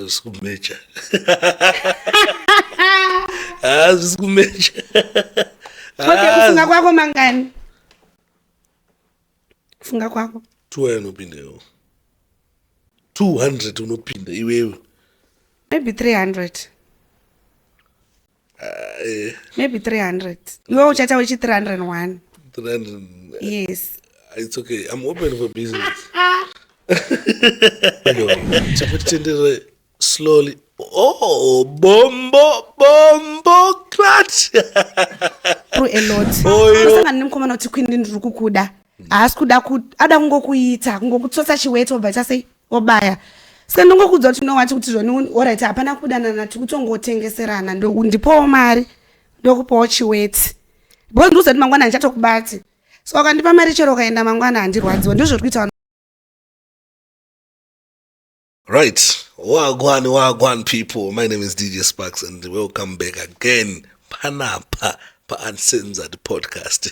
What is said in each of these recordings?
Sikumecha. Sikumecha. Okay, kufunga kwako mangani? Kufunga kwako 200 unopinda. 200 unopinda iwewe. Maybe 300. Maybe 300. You uchata uchi 301. 300. Yes. It's okay. I'm open for business. Slowly. Oh, bombo clutch. Through a lot. Sanga nimkhoma nothi queen ndiri kukuda. Asikuda ku ada ngokuita ngokutsosa chiweto but say obaya. Sika ndongokudza kuti nowathi kuti zvoni alright hapana kudana nathi kuti ngotengeserana ndipowo mari ndokupawo chiweti. Because nduzoti mangwana ndichatokubati. So akandipa mari chero kaenda mangwana handirwadziwa ndizvo kuita. Right. Wagwan people. My name is DJ Sparks and welcome back again. Panapa pa Uncensored podcast.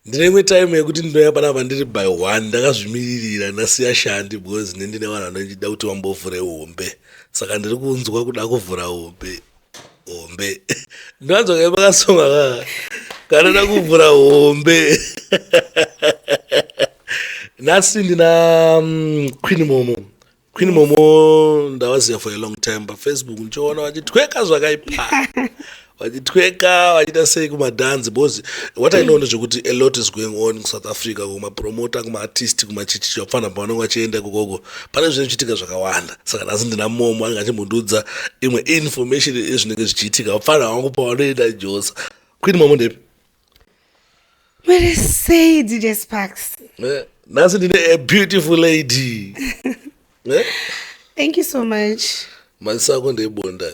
Ndine time yekuti ndinoya panapa ndiri by 1 ndakazvimiririra nasiya shandi because ndine vanhu vanoda kuti vambovhure hombe. Saka ndiri kunzwa kuda kuvhura hombe. Ndinonzwa kai pakasonga kana kuvhura hombe. Nasi ndina Queen Momo ndawaziva for a long time pa Facebook nchiona vachitweka zvakaipa. Vachitweka vachita sei kumadhanzi because what I know ndezvekuti a lot is going on in South Africa kumapromota kumaartist kumachichi vafana pavanenge vachienda kukoko pane zvinochitika zvakawanda. Saka nhasi ndina Momo anenge achimbondudza imwe information ezvinenge zvichiitika vafana vangu pavanoenda Josa. Queen Momo ndepi? What is say DJ Sparks? Nasi ndine a beautiful lady. Thank you so much. Masako ndebonda.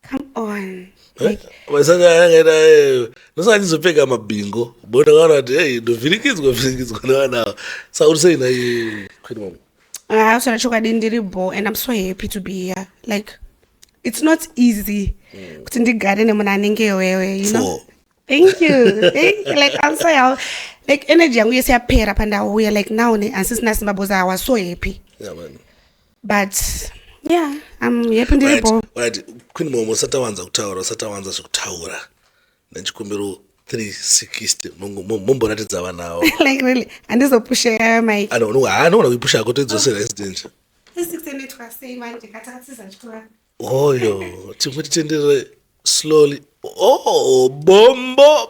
Come on. Masaka yanga nosachizopfeka mabingo. Bonda kana kuti hey ndovhirikidzwa nawana. Saka uri sei naye Queen Momo? Usana chokwadi ndiri bo and I'm so happy to be here. Like it's not easy kuti ndigare nemunhu anenge wewe, you know. Thank you. Like I'm so like energy yangu yese yapera pandauya like now ansisina simba because I was so happy. Yeah man. But yeah, I'm happy ndiri bo. Right. Queen Momo satawanza kutaura. Ndachikumbiro 360 momboratidza vanawo. Like really andizopusha my I don't know. I know kupusha kotodzosera resident. 360 netwa sei manje katatsiza chikora. Oyo, timutitendere slowly. Oh, bombo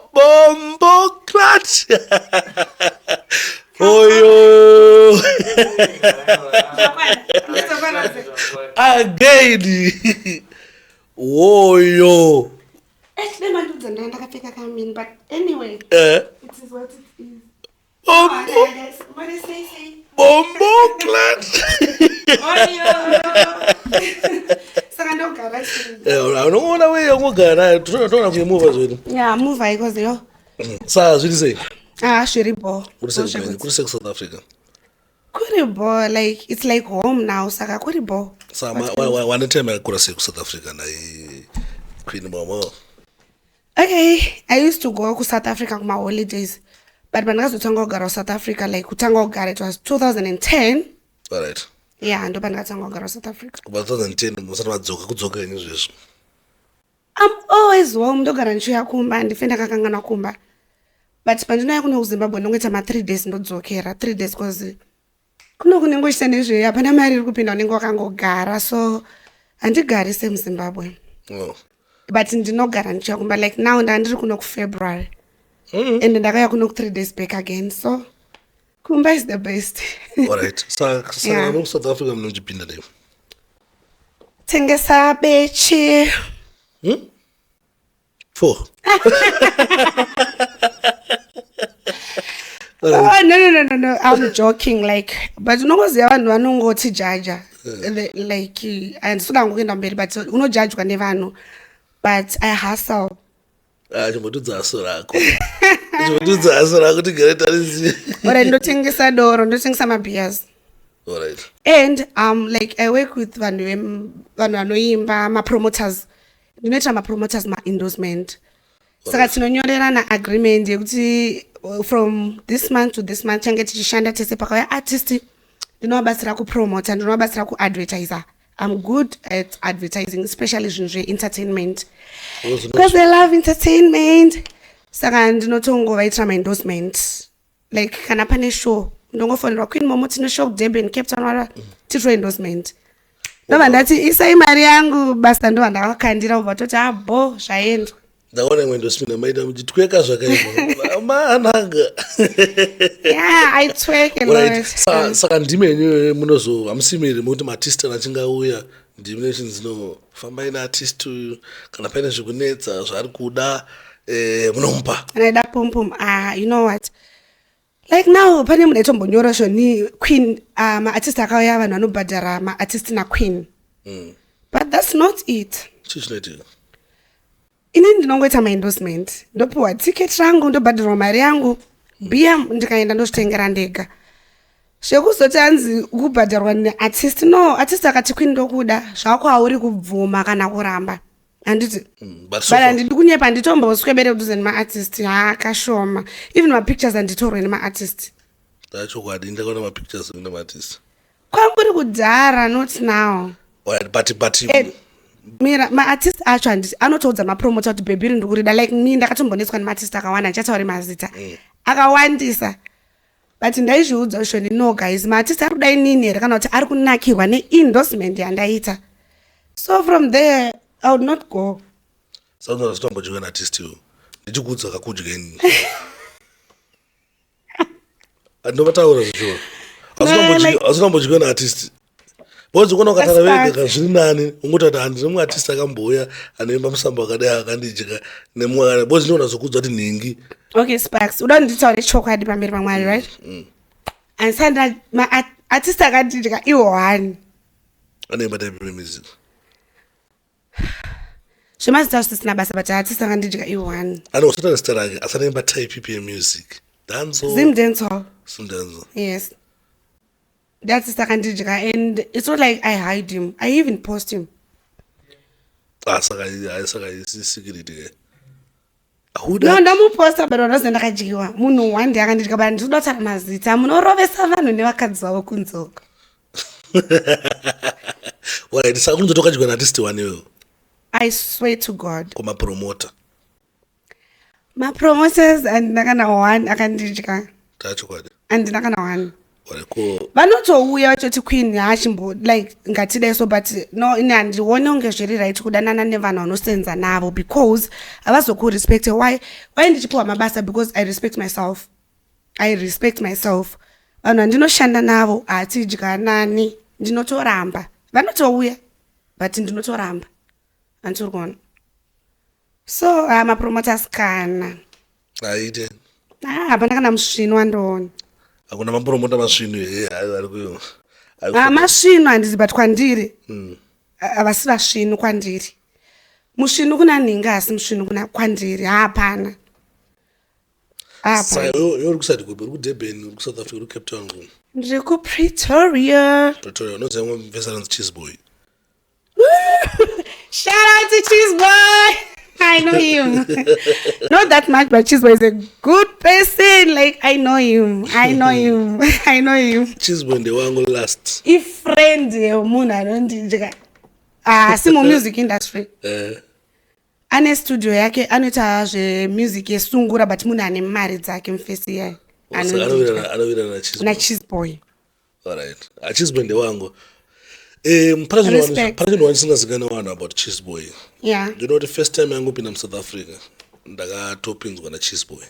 clutch. Oyo. Again. Oyo. But anyway, it is what it is. Bombo clutch. Unoona wewe ungogara toona kuimova zviri. Yeah, move because yo. Saka zviri sei? Shiribo. Kuri South Africa. Kuribo, like it's like home now. Saka kuribo. So one time I could say South Africa na Queen Momo. Okay, I used to go to South Africa on my holidays. But when I was to South Africa, like Utango it was 2010. All right. Yeah, and Utango South Africa. But 2010, kudzoka izvezvo. I'm always home. Ndogara nchiya kumba ndifenda kakangana kumba. But pandinoya kuno kuZimbabwe ndongoita 3 days ndodzokera 3 days because kuno kunengoita nezve hapana mari iri kupinda unenge wakangogara so handigari semuZimbabwe. Oh. But ndinogara nchiya kumba like now ndandiri kuno kuFebruary. And ndakaya kuno 3 days back again so kumba is the best. All right. Saka no South Africa mnojipinda leo. Tengesa bechi. 4. Oh, no. I'm joking. Like, but you know what's the one who go to judge? Like, and so I'm going to be, but you know, judge can never know. But I hustle. Chimotudza asorako. To get it. But I don't think it's a door, I don't think some beers. All right. And like I work with my promoters. You know, my promoters my endorsement. So that's no na agreement. You see, from this month to this month, change to shanda tese pakaya artist. ndinovabatsira kupromota, ndinovabatsira kuadvertiser. I'm good at advertising, especially entertainment. Because I love entertainment. Saka ndinotongovaitira ma-endorsement. Like kana pane show, ndongofonera Queen Momo tine show Durban, Cape Town wala titro endorsement. Ndova ndati isai mari yangu basa ndova ndakakandira ubva toti abo zvaenda. Ndaona endorsement maida muchitweka zvakaita. Mananga. Yeah, I twerk a lot. Saka ndime munozo hamusimiri muti maartist achingauya ndime zvinofamba ina artist uyu kana paine zvikunetsa zvari kuda munomupa. Naida pum. You know what? Like now, pane munhu aitombonyora shoni Queen, ma-artist akauya vanhu vanobhadhara ma-artist naQueen. But that's not it. Chii chinoitika? Ini ndinongoita ma-endorsement. Ndopiwa ticket rangu, ndobhadharwa mari yangu. Bia ndikaenda ndozvitengera ndega. Zvekuzoti hanzi kubhadharwa neartist. No, artist akati Queen ndokuda. Zvako hauri kubvuma kana kuramba. Handiti. But handidi kunyepa nditomboswebere kudhuze nema-artist. Kashoma. Even ma-pictures handitorwe nema-artist. Chokwadi ndakaona ma-pictures nema-artist. Kwanguri kudhara, not now. But mira ma-artist acho anotoudza mapromota kuti bhebhiri ndikurida. Like ni ndakatomboneswa nema-artist akawanda, ndichatauri mazita. Akawandisa. But ndaizviudza shoni, no guys, ma-artist ari kudai nini here kana kuti ari kunakirwa ne-endorsement yandaita. So from there I would not go. Sounds like somebody an artist you. Did you go to Kakuji again? I never told you. I was not an artist. What's going on? Nani, Umuta and some artist Akamboya and then Bamsamba Kandija, Nemua was known as a good ningi. Okay, Sparks, we don't tell the choke at the Bamir, right? And said that my artist Agadija, you one. I never did music. She must just snap but artist Agadija, you one. I know certain starting as a name but type PPM music. Dance Zim Dental. Some dance. Yes. That's the Kandija, and it's not like I hide him. I even post him. I saw security. No, no, post but I wasn't like you. Muno one day I can go and do not have Mazita. Muno Robe Savan, never can so kunzok. Well, it's a good talk to an artist one you. I swear to God. Come a promoter. My promoters and Nagana one, I can digital. Touch what? And Nagana one. But not all we are to Queen Yashimbo, like Gatide, so but no, in and one longer shady right to Danana never no sense and now because I was so good respect. Why did you put my basta? Because I respect myself. I respect myself. And I do not shanda navo, I teach Ganani, do not ramba. But not all we, but in do not ramba. And so on. So I'm a promoter scan. I did. But I'm shin one on. Akuna mapromota masvinu masvinu handisi but kwandiri havasi vasvinu kwandiri. Musvinu kuna ninga asi musvinu kuna kwandiri hapana. Uri kusati kupi? Uri kuDurban, uri kuSouth Africa, uri Cape Town? Ndiri kuPretoria. Unodzi yamwe mvesana Cheese Boy. Shout out to Cheese Boy. I know him. Not that much, but Cheese Boy is a good person. Like, I know him. I know him. Cheese Boy, the one who last. If friend, Muna, don't you? Simo music industry. Ane studio yake, anoita music yesungura, but Muna ane mari dzake mfesi yake. Anowira na Cheese Boy. Alright. Cheese Boy, the one. Parajino one singazikana one about Cheese Boy. Yeah. You know the first time I went in South Africa, ndaga toppings wana Cheese Boy.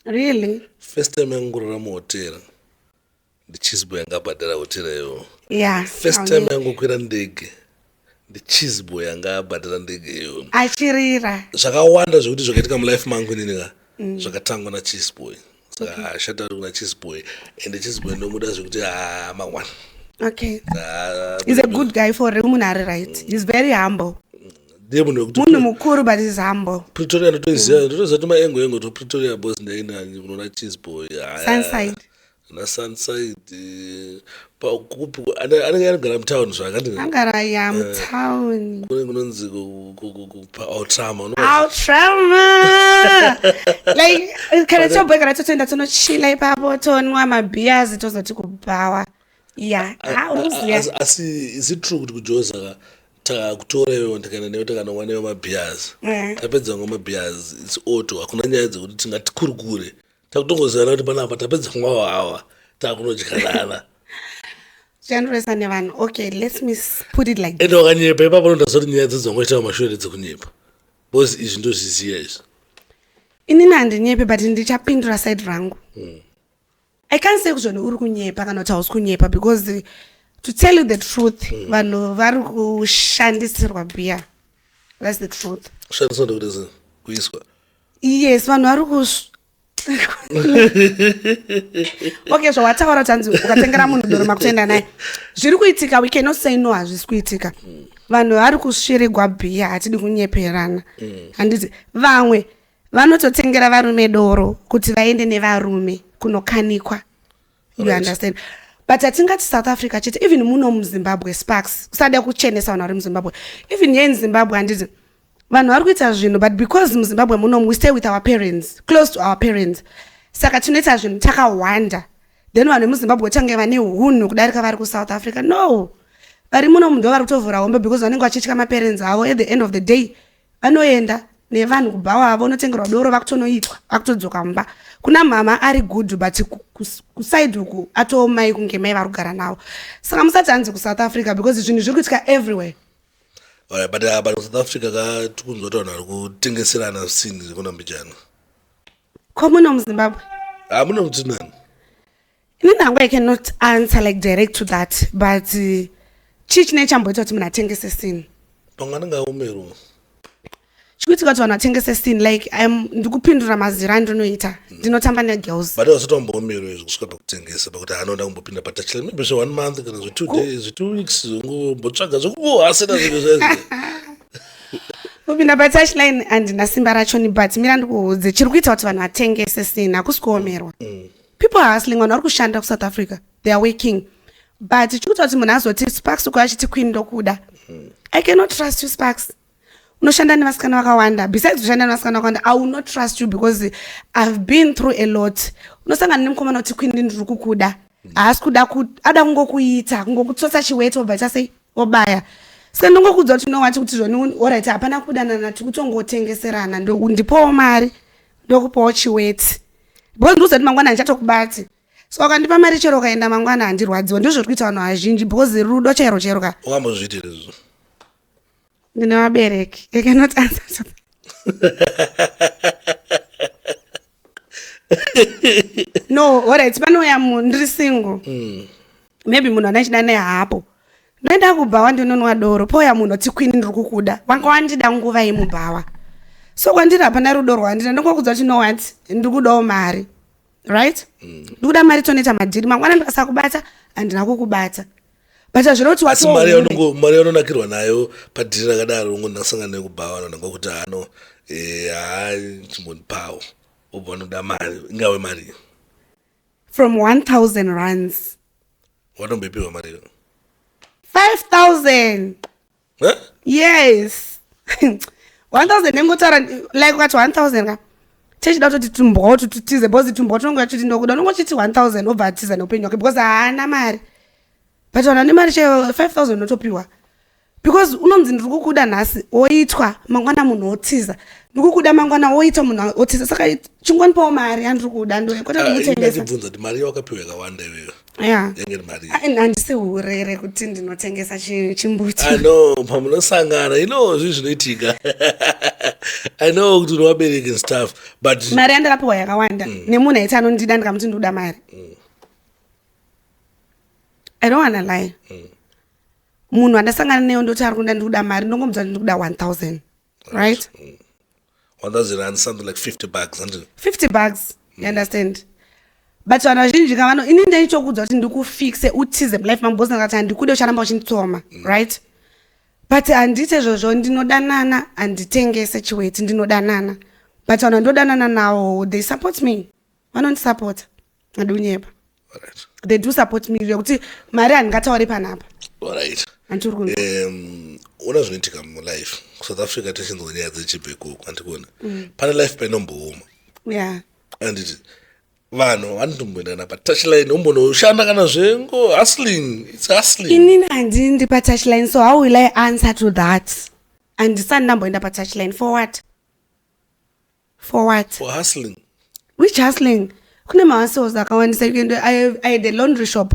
Really? First time I ngurira mu hotel, the Cheese Boy angabhadhara hotel yo. Yeah. First time I ngokwira ndege, the Cheese Boy angabhadhara ndege yo. Achirira. Zvakawanda zvokuti zvakaitika mu life mangu ininga. Zvakatangwa na Cheese Boy. Saka shout out kuna Cheese Boy, and the Cheese Boy ndomuda zvokuti mangwana. Okay. He's a good guy for Remunari, right? He's very humble. Mundu mukuru, but he's humble. Pretoria ndotoziva maengo to Pretoria boss ndaina unoona Cheese Boy. Sunside. Na Sunside. Anenge anogara mutown zvakandini. Angara ya mutown. Kunonzi Outrama. Outrama. Like kana toboy kana totoenda tonochila ipapo tonwa mabeers tozoti kubawa. yeah unoziya asi is it true kuti kujoza takutorewo ndikaenda takanowa neyo mabhiyazi tapedza ngomabhiyazi its auto hakuna nyaya dzekuti tingatikurukure takutongozivana kuti panapa tapedza kumwa hawa takunodyarana zviandoresa nevanhu okay let me put it like ende wakanyepa ipapo unondazoti nyaya dzedzongoita mashure dzekunyepa because izvi ndozviziya izvi inini handinyepe but ndichapindura side rangu I can't say kuti uri kunyepa kana kuti hausi kunyepa because to tell you the truth vanhu vari kushandisirwa bhiya that's the truth kushandiswa ndekuti kuiswa yes vanhu vari okay zvawataura tanzi ukatengera munhu doro makutoenda naye zviri kuitika we cannot say no hazvisi kuitika vanhu vari kusviregwa bhiya hatidi kunyeperana handiti vamwe vanototengera varume doro kuti vaende nevarume kunokanikwa you understand but hatingati South Africa chete even muno muZimbabwe Sparks usada kuchenesa vanhu vari muZimbabwe even here in Zimbabwe handiti vanhu vari kuita zvinhu but because muZimbabwe muno we stay with our parents close to our parents saka tinoita zvinhu takawanda then vanhu vemuZimbabwe tange vane hunhu kudarika vari kuSouth Africa no vari muno ndo vari kutovhura hombe because vanenge vachitya maparents avo at the end of the day vanoenda nevanhu kubhawa avo unotengerwa doro vakutonoitwa vakutodzoka mumba kuna mama ari good but kuside uku atomai kunge mai vari kugara navo saka musati hanzi kuSouth Africa because zvinhu zviri kuitika everywhere but South Africa katikunzwa kuti vanhu vari kutengeserana sini zvikona mbijana ko muno muZimbabwe muno mutinani inini hangu I cannot answer like direct to that but chii chinee chamboita kuti munhu atengese sini pamwe anengaumero chikuitika kuti vanhu atengese sini like ndikupindura mazira andinoita ndinotamba negirls but wasati wamboomero izvi kusvika pakutengesa pakuti anoda kumbopinda patachila maybe zve 1 month kana zve 2 days 2 weeks ngombotsvaga zvokubohasina zvinhu zvezvi kupinda patouchline handina simba rachoni but mira ndikuudze chiri kuita kuti vanhu vatengese sini hakusi kuomerwa people are hustling vanhu vari kushanda kuSouth Africa they are working but chikuita kuti munhu azoti Sparks uko achiti queen ndokuda I cannot trust you Sparks unoshanda nevasikana vakawanda besides kushanda nevasikana vakawanda I will not trust you because I've been through a lot unosangana nemukomana kuti queen ndiri kukuda haasi kuda ada kungokuita kungokutsotsa chiweto obva chasei obaya saka ndongokudza kuti unowati kuti zvoni alright hapana kudanana tikutongotengeserana ndipowo mari ndokupawo chiweti because ndikuzoti mangwana handichatokubati so wakandipa mari chero ukaenda mangwana handirwadziwa ndizvo zviri kuita vanhu vazhinji because rudo chero chero ka wakambozviitira izvo ndine vabereki I cannot answer to no alright panouya munhu ndiri single maybe munhu anachida nehapo ndoenda kubhawa ndinonwa doro pouya munhu oti queen ndiri kukuda vanga wandida nguva yemubhawa so kwandiri hapana rudo rwandina ndongokudza kuti no what ndiri kudawo mari right ndikuda mari tonoita madhiri mangwana ndikasakubata handina kukubata but zvino kuti asi mari yaunonakirwa nayo padhiri rakadaro ungonasangana nekubhawa nangokuti ano chimbonipawo obva unoda mari ingawe mari from 1000 rands watomboipiwa mari 5000 yes 1000 nengotaura like ukati 1000 ka techida kutoti tumbwawo tutitize because tumbwawo tonongoya kuti ndokuda unongochiti 1000 obva atiza neupenyu wake because haana mari but vanhu vane mari chaiyo 5000 unotopiwa because unonzi ndiri kukuda nhasi woitwa mangwana munhu otiza ndiri kukuda mangwana woitwa munhu otiza saka chingonipawo mari andiri kuda ndokwete ndinotengesa ndibvunza kuti mari yawakapiwa yakawanda iweyo yeah yangeni mari handisi urere kuti ndinotengesa chimbuti no pamunosangana zvinhu zvinoitika I know kuti unovabereki and stuff but mari yandakapiwa yakawanda nemunhu aiti anondida ndikamuti ndikuda mari I don't wanna lie munhu andasangana neyo ndoti ari kunda ndikuda mari ndongomudza kuti ndikuda 1000 right 1000 and something like $50 and $50 you understand but vanhu vazhinji kavano ini ndaichokudza kuti ndikufixe utize mulife mangu because ndakati handikude ucharamba uchinditsoma right but handiti izvozvo ndinodanana handitengese chiweti ndinodanana but vanhu vandodanana nawo they support me vanondisapota handinyepa alright they do support me kuti mari handingatauri panapa alright una zvinoitika mulife kuSouth Africa tichinzwa nyaya dzichibva ikoko andikuona pane life painombooma yeah anditi vanhu vanotomboendana patouchline umbonoshanda kana zvengo hustling. It's hustling. Inini handindi patouchline, so how will I answer to that? Andisani ndamboenda patouchline for what? For what? For hustling. Which hustling? Kune mahustles akawandisa. I had a laundry shop.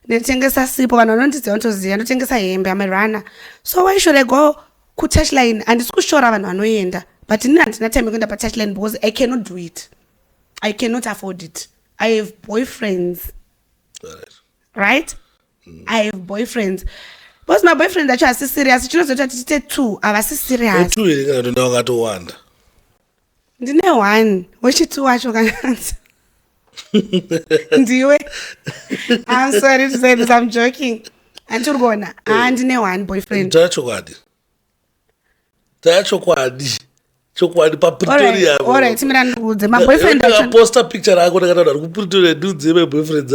Ndotengesa sipo, vanhu vanondiziva ndotoziva, ndotengesa hembe, I'm a runner. So why should I go kutouchline? Handisi kushora vanhu vanoenda. But inini handina time yekuenda patouchline because I cannot do it. I cannot afford it. I have boyfriends. Right? I have boyfriends. Because my boyfriend actually is serious. Chinozoti tiite 2 avasi serious. 2 here kana ndo wakatowanda. Ndine 1. Wechi2 wacho kanyanza. Ndiwe. I'm sorry to say this, I'm joking. Andiri kuona. Ndine 1 boyfriend. Tachokwadi. Chokwadi pa Pretoria. Alright, mira ndudze. My boyfriend actually posta picture yako kana vari ku Pretoria ndudze my boyfriends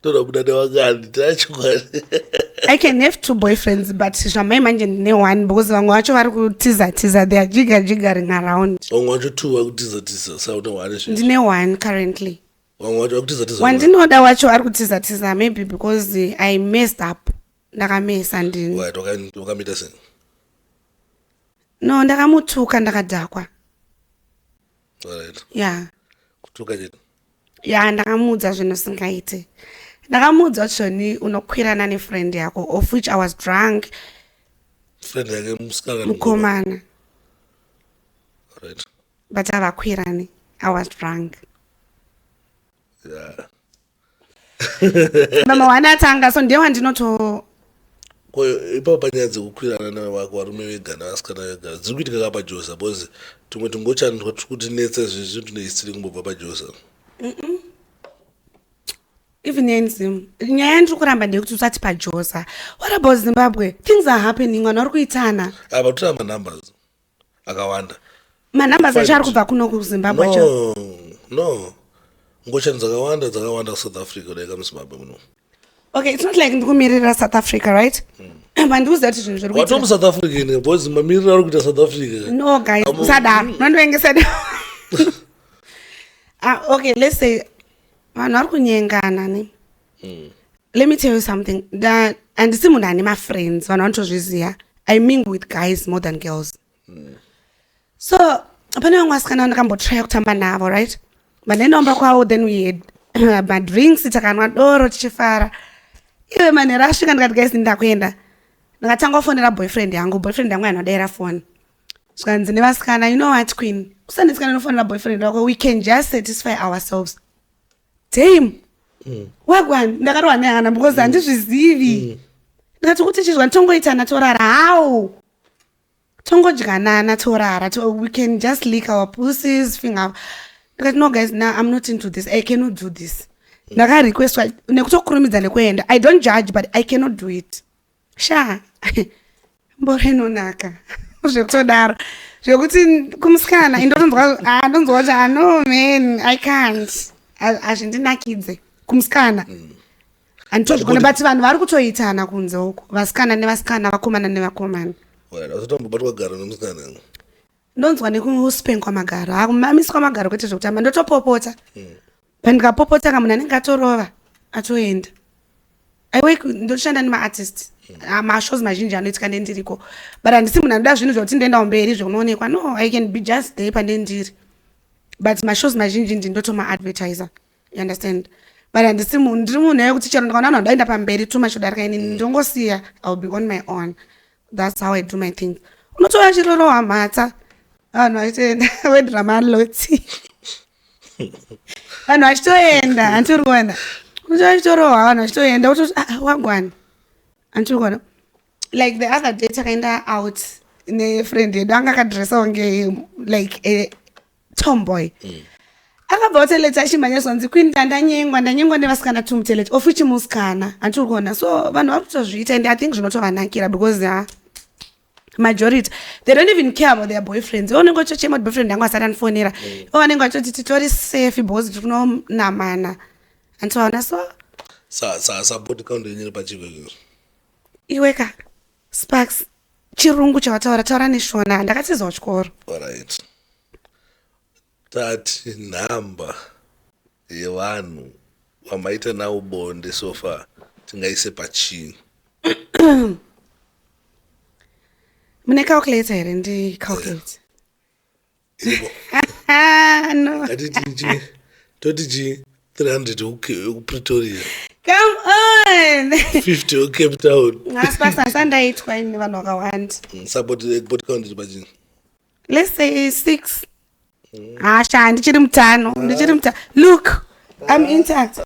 toda kudade wakadi tachokwadi. I can have 2 boyfriends, but zvamai manje ndine 1 because vamwe vacho vari kutiza they are jiggering around. Vamwe vacho 2 vari kutiza sa une 1 zvino. Ndine 1 currently. Vamwe vacho vari kutiza. Wandinoda wacho ari kutiza maybe because I messed up. Ndakamesa ndini. Wait, wakamita sei? No, ndakamutuka ndakadhakwa. Alright. Yeah. Kutuka chini. Yeah, ndakamudza zvinhu singaite. Ndakamudza zvoni unokwirana nefriend yako, of which I was drunk. Friend yake musikana mukomana. Alright. But avakwirani. I was drunk. Yeah. Mama wanatanga, so ndiye wandinoto ipapo panyaya dzekukwirana nevako varume vega nevasikana vega dziri kuitika kapajosa because tumwe tungochanwa kuti zvizvi tunehisiri kumbobva pajosa. Even enzim nyaya yandiri kuramba ndeyekuti usati pajosa. What about Zimbabwe? Things are happening. Vanhu vari kuitana. Apa tuna manumbers akawanda. Manumbers acho ari kubva kuno kuZimbabwe acho. No. Ngochani dzakawanda South Africa kudai kamuZimbabwe muno. Okay, it's not like ndikumirira South Africa, right? But ndikuziva kuti zvinhu zviri kuitika. Watomu South Africa ine because mamiriro ari kuita South Africa. No guys, sadaro. Nondoengesa. Okay, let's say vanhu vari kunyengana ne. Let me tell you something. That handisi munhu ane ma-friends, vanhu vanotozviziva. I mingle with guys more than girls. So, pane vamwe vasikana ndakambotraya kutamba navo, right? But nendomba kwavo, then we had madrinks, takanwa doro tichifara. Iwe manhero asvika ndikati guys ndakuenda. Ndakatanga kufonera boyfriend yangu anodaira phone. Zvikanzi nevasikana, you know what queen? Kusandisikana nofonera boyfriend wako, we can just satisfy ourselves. Damn. Wagwan, ndakarwa nehana because handizvizivi. Ndikati kuti chizwa tongoitana torara, how? Tongodyanana torara, we can just lick our pussies, finger. Ndikati no guys, nah, I'm not into this. I cannot do this. Ndakarequestwa nekutokurumidza nekuenda. I don't judge, but I cannot do it. Sha. Mborenonaka. Zvekutodaro. Zvekuti kumusikana indonzwa kuti no man, I can't. Azvindinakidze kumusikana. Anditozvikona but vanhu vari kutoitana kunze uko. Vasikana nevasikana, vakomana nevakomana. Usatombobatwa gara nemusikana. Ndonzwa nekuspenkwa magaro. Hakumamiswa magaro kwete zvekutamba. Ndotopopota. Pandikapopota kamunhu anenge atorova atoenda. Ndoshanda nema-artist. Mashows mazhinji anoitika ndendiriko. But handisi munhu anoda zvinhu zvokuti ndoenda mberi zvinoonekwa. No, I can be just there pandendiri. But mashows mazhinji ndotoma-advertiser. You understand? But handisi munhu, ndiri munhu yekuti chero ndikaona vanhu vadaenda pamberi too much kudarika ini ndongosiya. I'll be on my own. That's how I do my things. Unotora chirorowa mhatsa. Vanhu vachitoenda wedrama loti. Vanhu vachitoenda, handiri kuona. Unotora vanhu vachitoenda, wagwana. Handiri kuona. Like the other day takaenda out nefriend yedu anga akadressa kunge like a tomboy. Akabva kuteleta achimhanya sonzi queen ndanyengwa nevasikana tumuteleta of which musikana. Handiri kuona. So vanhu vari kutozviita and I think zvinotovanakira because majority they don't even care about their boyfriends. Vanenge vachochema boyfriend yangu asati andifonera. Vanenge vachoti titori safe because tinokunamana. Andiona so support count yenyere pachiveko. Iweka Sparks chirungu taura neshona ndakatizwa chikoro. Alright. Tati number yevanhu wamaita nawo bonde so far tingaise pachii? Mune calculator here ndi-calculate. No. Atiti totiji 300 kuPretoria. Come on. 50 kuCape Town. Ngasipasa sandaitwa ini vanhu vakawanda. Support count pachii. Let's say 6. Asha ndichiri mutano. Look, I'm intact.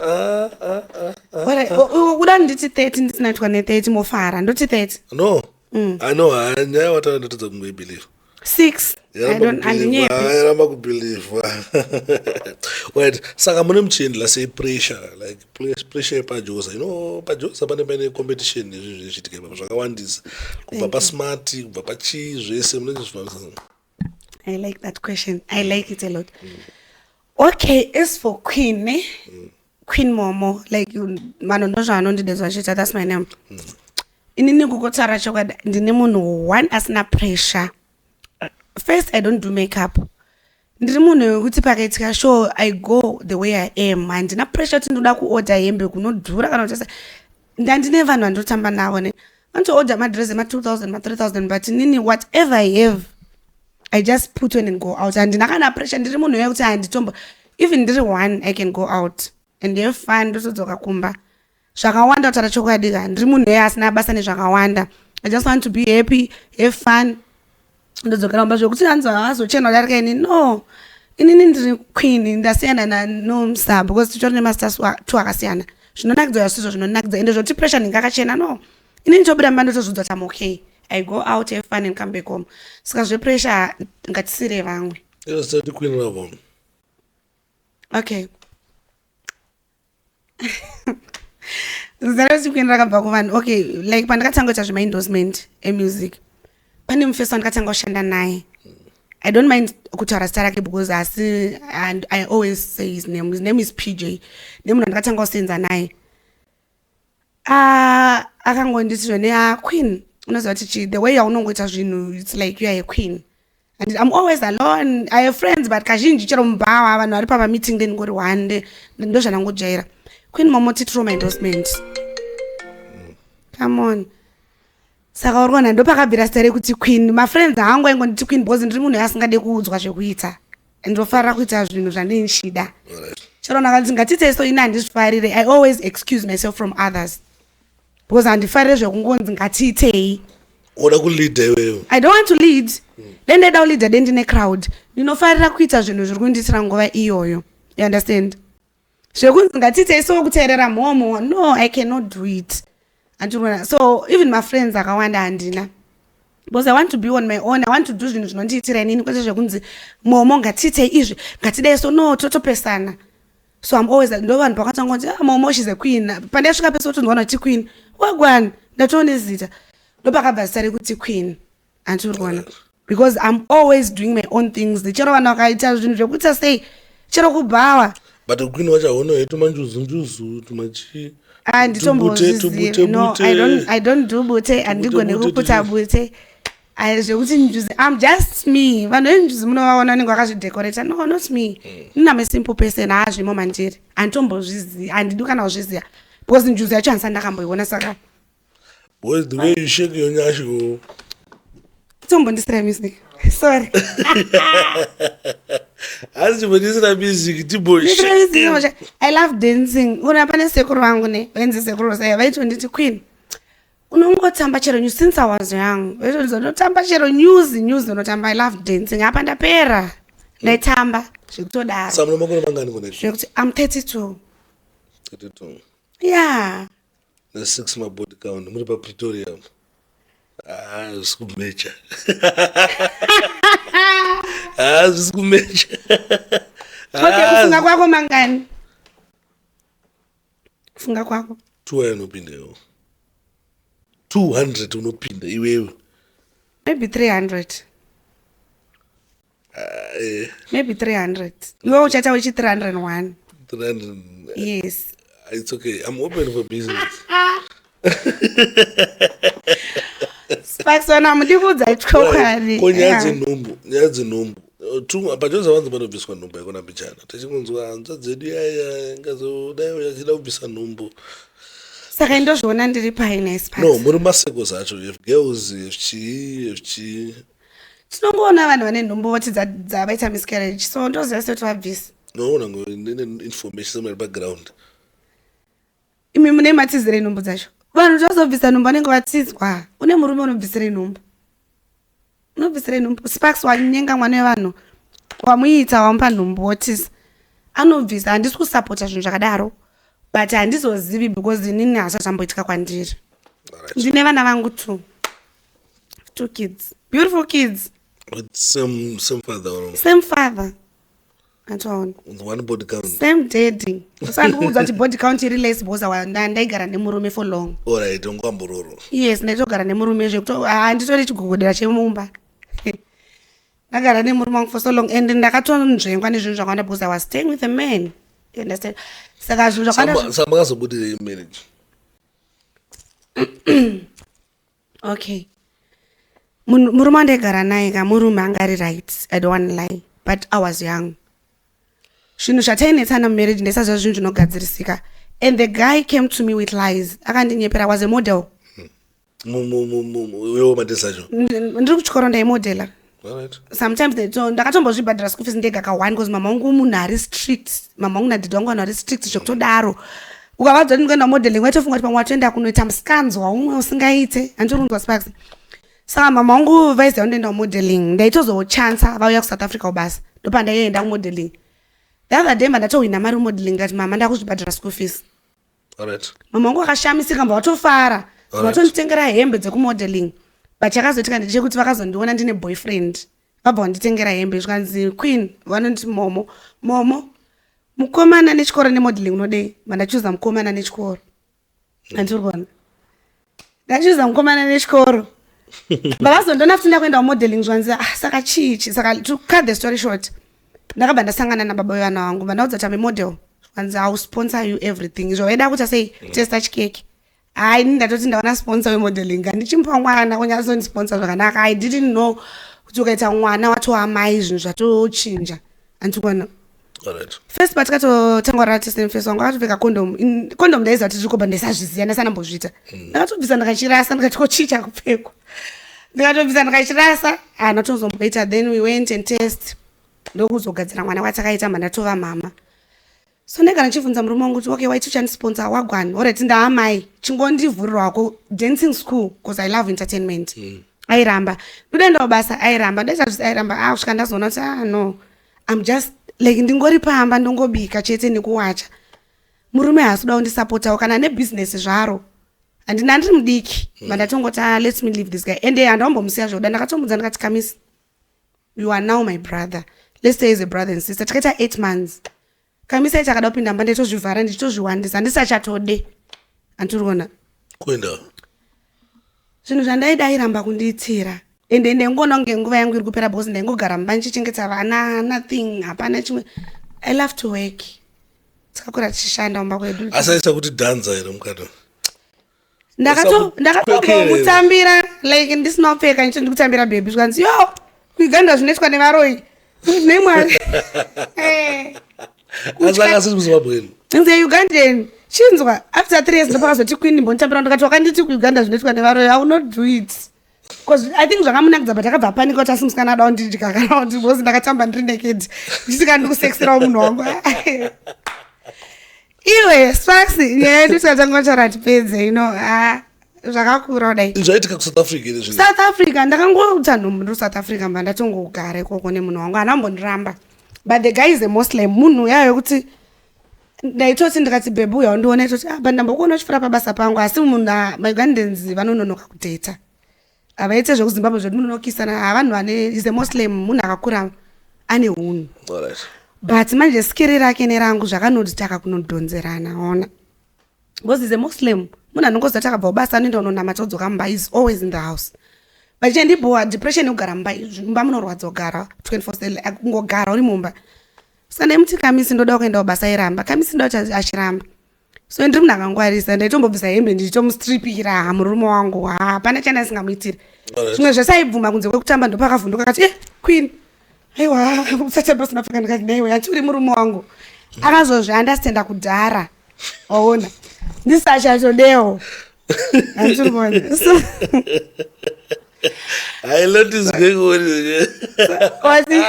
Uda nditi 30 ndisinaitwa ne30 mofara. Ndoti 30. No. I know. Nyaya wataratidza kungoibelieve. 6. I don't believe. Wait, saka mune muchiendela sei pressure, like pressure yepajosa. Pajosa pane competition zvichiitika ipapo zvakawandisa. Kubva pasmart, kubva pachii zvese munezvifambisa. I like that question. I like it a lot. Okay, as for Queen, Queen Momo, like manondozva anondidezva achita, that's my name. Inini kukotsara chokwadi ndine munhu one asina pressure. First, I don't do makeup. Ndiri munhu wekuti pakaitika show I go the way I am. Handina pressure kuti ndoda kuorder hembe kunodhura kana kuti ndandine vanhu vandotamba navo ne. Vanoti madress ma 2000 ma 3000 but nini whatever I have I just put on and go out. Handina kana pressure. Ndiri munhu wekuti handitombo even ndiri one I can go out and have fun ndotodzoka kumba. Zvakawanda kutaura chokwadi ka ndiri munhu asina basa nezvakawanda. I just want to be happy, have fun. Ndodzokera kumba zvokuti hanzochena darika ini no. Inini ndiri queen ndasiyana noMsa because titori nemasters tu akasiyana. Zvinonakidza yasizvo zvinonakidza ende zvoti pressure ndingakachena no. Inini chobuda mba ndotozvidzwa kuti I'm okay. I go out, have fun and come back home. Saka zve pressure ngatisire vamwe. Yes, the queen level. Okay. Zero queen rakabva kuvanhu. Okay, like pandakatanga kuita zvema endorsement music. Pane mufeso ndakatanga kushanda naye. I don't mind kutaura zita rake because and I always say his name. His name is PJ. Nemunhu ndakatanga kusenza naye. Akangonditi zvone queen. Unoziva kuti the way yaunongoita zvinhu it's like you are a queen. And I'm always alone. I have friends but kazhinji chero mubhawa vanhu vari pama meeting then ngori one day ndozvanangojaira. Queen Momo titro my endorsement. Come on. Saka urikona ndopakabvira zita rekuti queen. My friends hangu aingonditi queen because ndiri munhu asingade kuudzwa zvekuita. Ndofarira kuita zvinhu zvandinishida. Chero ndakati ngatite so ina handizvifarire. I always excuse myself from others. Because handifarire zvekungonzi ngatiitei. Oda kulead iwewe. I don't want to lead. Then ndida uleader ndine crowd. Ndinofarira kuita zvinhu zviri kunditira nguva iyoyo. You understand? Zvekunzi ngatiitei so kuteerera mhomo. No, I cannot do it. So even my friends akawanda handina. Because I want to be on my own. I want to do zvinhu zvinondiitira inini kwete zvekunzi mhomo ngatiitei izvi ngatidai so no totopesana. So I'm always ndo vanhu pakatanga kuti Momo she's a queen. Pandasvika pese kuti ndona kuti queen. Wagwana ndatoone zita. Ndopakabva zita rekuti queen. Anturwana. Because I'm always doing my own things. Chero vanhu vakaita zvinhu zvekuita sei chero kubhawa. But the queen wacha hono yetu manjuzu tumachi. No, I don't do bute and ndigone kuputa bute. Zvekuti njuzi I'm just me. Vanhu venjuzi munovaona ninge vakazvidecorate. No, not me. I'm a simple person azvimo mandiri. Antombozviziva. Handidi kana kuzviziva. Because njuzi yacho handisati ndakamboiona saka. Boys, the way you shake your nyasho. Tombondisira music. Sorry. As you ndisira music tibo. I love dancing. Una pane sekuru wangu ne. Wenzi sekuru sai vaiti nditi queen. Unongotamba chero news since I was young. Unotamba chero news unotamba. I love dancing. Apa ndapera. Ndaitamba zvekutodaro. Samuna makore mangani kune? I'm 32. 32. Yeah. The 6 my body count. Muri pa Pretoria. Sikumecha. Sikumecha. Okay, kufunga kwako mangani? Kufunga kwako? 200 unopindewo. 200 unopinda iwewe. Maybe 300. Maybe 300. Iwe uchata uchi 301. 300. Yes. It's okay. I'm open for business. Sparks wana mudibudza ichokari. Ko nyadzi nombo. pajonza vanhu vanobviswa nhumbu yakona mbichana tichikunzwa hanzva dzedu yaya ngazodai yachida kubvisa nhumbu saka ndozviona ndiri painesi no muri maseko zacho if girls chii tinongoona vanhu vane nhumbu voti dzavaita miscarriage so ndoziva sekuti vabvisa noona information somewhere background imi mune matizire nhumbu dzacho vanhu tozobvisa nhumbu vanenge vatizwa une murume unobvisire nhumbu Sparks wanyenga mwana wevanhu wamuita wamupa nhumbu wotisa anobvisa handisi kusapota zvinhu zvakadaro but handizozivi because inini hazvazvamboitika kwandiri ndine vana vangu two kids beautiful kids with same father atwaona one body count same daddy usandikuudza kuti body count iri less because ndaigara nemurume for long alright ungwambororo yes ndaitogara nemurume zvekuti handitori chigogodera chemumba ndagara nemurume wangu for so long and ndakatonzvengwa nezvinhu zvakawanda because I was staying with a man, you understand? Saka zvinhu zvakawanda samakazobudirei marriage okay murume wandaigara naye murume angari right, I don't want to lie, but I was young. Zvinhu zvatainetsana mumarriage ndaisaziva zvinhu zvinogadzirisika and the guy came to me with lies akandinyepera. I was a model wewo madesacho ndiri kuchikoro ndaimodela. Sometimes ndakatombozvibhadhira school fees ndega ka1 because mama wangu munhu ari strict, mama wangu nadhidhi wangu vanhu ari strict zvekutodaro ukavadza kuti ndikuenda modeling waitofunga kuti pamwe watoenda kunoita musikanzwa umwe usingaite handironzwa Sparks. Saka mama wangu vaiziva ndoenda kumodeling ndaitozochansa vauya kuSouth Africa ubasa ndopandaienda kumodeling. The other day mandatohwina mari modeling ngati mama ndakuzvibhadhira school fees. Mama wangu akashamisika mba watofara vatonditengera hembe dzekumodeling but chakazoitika ndechekuti vakazondiona ndine boyfriend vabva vanditengera hembe zvikanzi Queen vanoti momo mukomana nechikoro nemodeling unodei mandachuza mukomana nechikoro andiri ndachuza mukomana nechikoro vakazondiona futi ndakuenda kumodeling zvikanzi saka chichi saka to cut the story short ndakabva ndasangana nababa vevana vangu vandaudza kuti amemodel zvikanzi I will sponsor you everything izvo vaida kuti sei testa chikeke I ndatoti ndaona sponsor wemodeling ndichimpa mwana kunyazondisponsor zvakanaka. I didn't know kuti ukaita mwana watoamai zvinhu zvatochinja andikona. First but katotanga ratise face wangu akatopfeka condom ndaiziva kuti zvikobva ndaisazviziva ndasanambozviita ndakatobvisa ndakachirasa ndikatochicha kupfekwa ndikatobvisa ndakachirasa ndatozomboita then we went and test ndokuzogadzira mwana watakaita mandatova mama. So ndega ndichibvunza murume wangu kuti okay waiti uchandisponsor wagwani alright ndaamai chingondivhurirwako dancing school because I love entertainment. Airamba ndoenda kubasa airamba ndaita airamba kusvika ndazoona kuti no I'm just like ndingori pamba ndongobika chete nekuwacha murume haasi kuda kundisapota kana nebusiness zvaro handina ndiri mudiki mandatongoti let me leave this guy and handambomusiya zvoda ndakatomudza ndakati Kamisi you are now my brother, let's say as a brother and sister. Takaita 8 months Kamisi chakada kupinda mba nditozvivhara ndichitozviwandisa handisachatode andiriona kuenda zvinhu zvandaidairamba kundiitira ende ndengoona kunge nguva yangu iri kupera because ndaingogara mba ndichichengeta vana nothing hapana chimwe. I love to work takakura tichishanda mumba kwedu asaisa kuti dhanza here mukato ndakatongomutambira like ndisina kupfeka ndicho ndikutambira baby zvikanzi yo kuiganda zvinoitwa nevaroi nemwari asakasizimabweni nze Ugandan chinzwa after 3 years ndopakazoti Queen mbonitambira ndakati wakanditi kuiganda zvinoitwa nevaroi I will not do it because I think zvakamunakidza but akabva panika kuti asimusikana ada kundidya kana kuti because ndakatamba ndiri naked ndisika ndikusexerawo munhu wangu iwe Sparks yedu tikatangotara tipedze zvakakura kudai zvaitika kuSouth Africa ine zvino South Africa ndakangouta nhumbu ndiri South Africa mba ndatongogara ikoko nemunhu wangu anambondiramba but the guy is a Muslim munhu yayo kuti ndaitoti ndikati bebu uya undiona itoti but ndambokuona uchifura pabasa pangu asi munhu maugandans vanononoka kudheta avaite zvekuzimbabwe zvedu munonokisana havanhu vane is a Muslim munhu akakura ane unhu but manje skiri rake nerangu zvakanoditaka kunodhonzerana ona because is a Muslim munhu anongozati akabva kubasa anoenda unonamata odzoka mumba is always in the house but chendiboa depression yekugara mumba mumba munorwadza kugara 24/7 kungogara uri mumba saka ndaimuti Kamisi ndoda kuenda kubasa iramba Kamisi ndoda kuti achiramba so ndiri munhu akangwarisa ndaitombobvisa hembe ndichitomustripira murume wangu hapana chanda asingamuitira zvimwe zvasaibvuma kunze kwekutamba ndopakavhunduka akati Queen aiwa usatamba usina pfeka ndikati naiwe achiri murume wangu akazozviandastenda kudhara waona ndisachatodewo andiri kuona so I notice going wati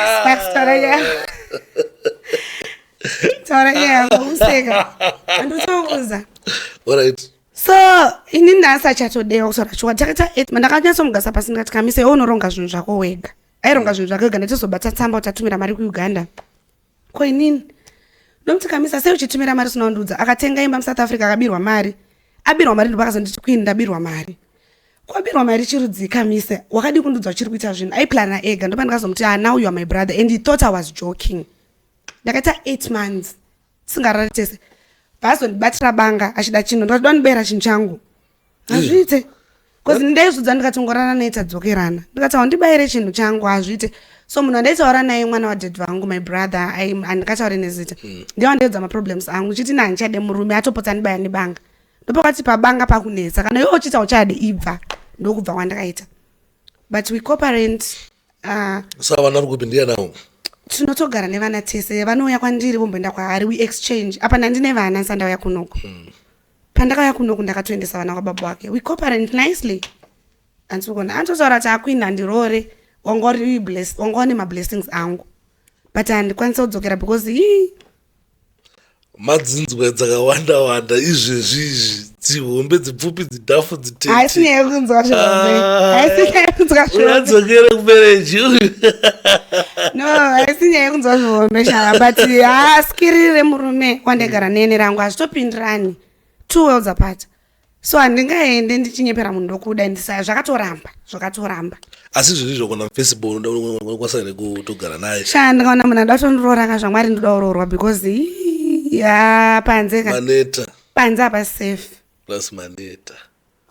taura yako useka andotokuza alright. so ini ndasachatodewa kusora chwa takaita 8 mandakanyasomugasa pasi ndikati kamise unoronga zvinhu zvako wega aironga zvinhu zvako wega ndachizobata tsamba utatumira mari kuuganda ko inini ndomuti kamisa sei uchitumira mari sinaundudza akatenga imba muSouth Africa akabirwa mari abirwa mari ndopakazonditi kwini ndabirwa mari kwabirwa mari chirudzi kamise wakadi kundudza uchiri kuita zvinhu aiplana ega ndopa ndikazomuti now you are my brother and he thought I was joking ndakaita 8 months singarari tese vazondibatira banga achida chinhu ndikati ndonibera chinhu changu hazviite because ndaizudza ndikatongorana naye tadzokerana ndikati haundibayire chinhu changu hazviite so munhu andaitaura naye mwana wadhedhi vangu my brother handikataure nezita ndiye wandaedza maproblems angu chiti nandichade murume atopotsa ndibaya nebanga ndopakati pabanga pakunetsa kana iwe uchita uchade ibva ndokubva kwandakaita but we cooperate saka vana ri kupi ndiye nawo tinotogara nevana tese vanouya kwandiri vomboenda kwaari we exchange apa ndandine vana ndisandauya kunoko pandakauya kunoko ndakatoendesa vana kwababa wake we cooperate nicely andikona antotaura kuti akwini handirore wanga une mablessings angu but handikwanisa kudzokera because madzinzwa dzakawanda izvezvizvi dzihombe dzipfupi dzidhafu haisinyaya kunzwa zvihombeadzokere kumereji no haisinyaya kunzwa zvihombe shava but haskirire murume wandegara nene rangu hazvitopindirani 2 worlds apart so handingaende ndichinyepera munhu ndokuda ndisa zvakatoramba asi zviri zvokona mufacebook unokwanisa nekutogara naye ndikaona munhu ada kutondiroora kazvamwari ndoda kuroorwa because panze maneta panze apa safe plus maneta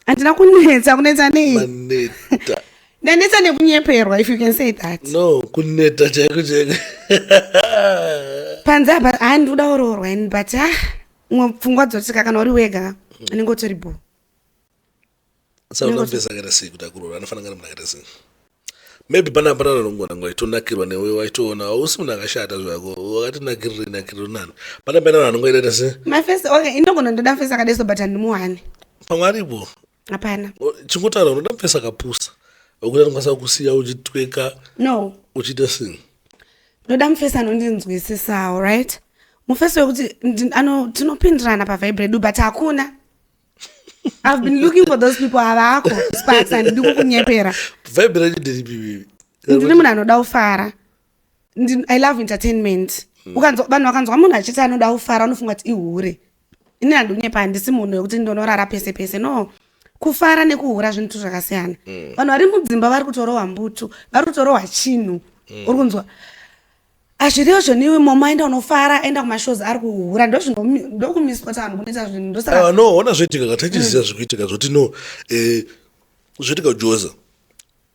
handina kunetsa nei maneta ndanetsa nekunyeperwa if you can say that no kuneta chaiko panze apa handikuda kuroorwa ini but pfungwa dzotika kana uri wega anenge utori bo saka unamupesa akaita sei kuti akuroora anofanira kana munhu akaita sei maybe pana nongona ngo aitonakirwa newe waitoona hausi munhu akashata zvako wakatinakiriri nani pana vanhu anongoita sei mafesi okay inogona ndoda mufesi akadeso but handimuhani pamwe aripo hapana chingotaura unoda mufesi akapusa wekuti anokwanisa kusiya uchitweka no uchiita sei ndoda mufesi anondinzwisisawo right mufesi wekuti tinopindirana pavibrate but hakuna I've been looking for those people havako sparks handidi kukunyepera vibrate ndiripipi ndine munhu anoda kufara I love entertainment vanhu vakanzwa munhu achiti anoda kufara unofunga kuti ihure ini handinyepa handisi munhu wekuti ndonorara pese pese no kufara nekuhura zvinhu zvakasiyana vanhu vari mudzimba vari kutorohwa mbutu vari kutorohwa chinhu uri kunzwa azviriyo zvoniwe mama enda unofara enda kumashows ari kuhura ndokumisipota vanhu kunoita zvinhu ndosaka no ona zvoitika katachiziva zvikuitika zvoti no zvoitika kujoza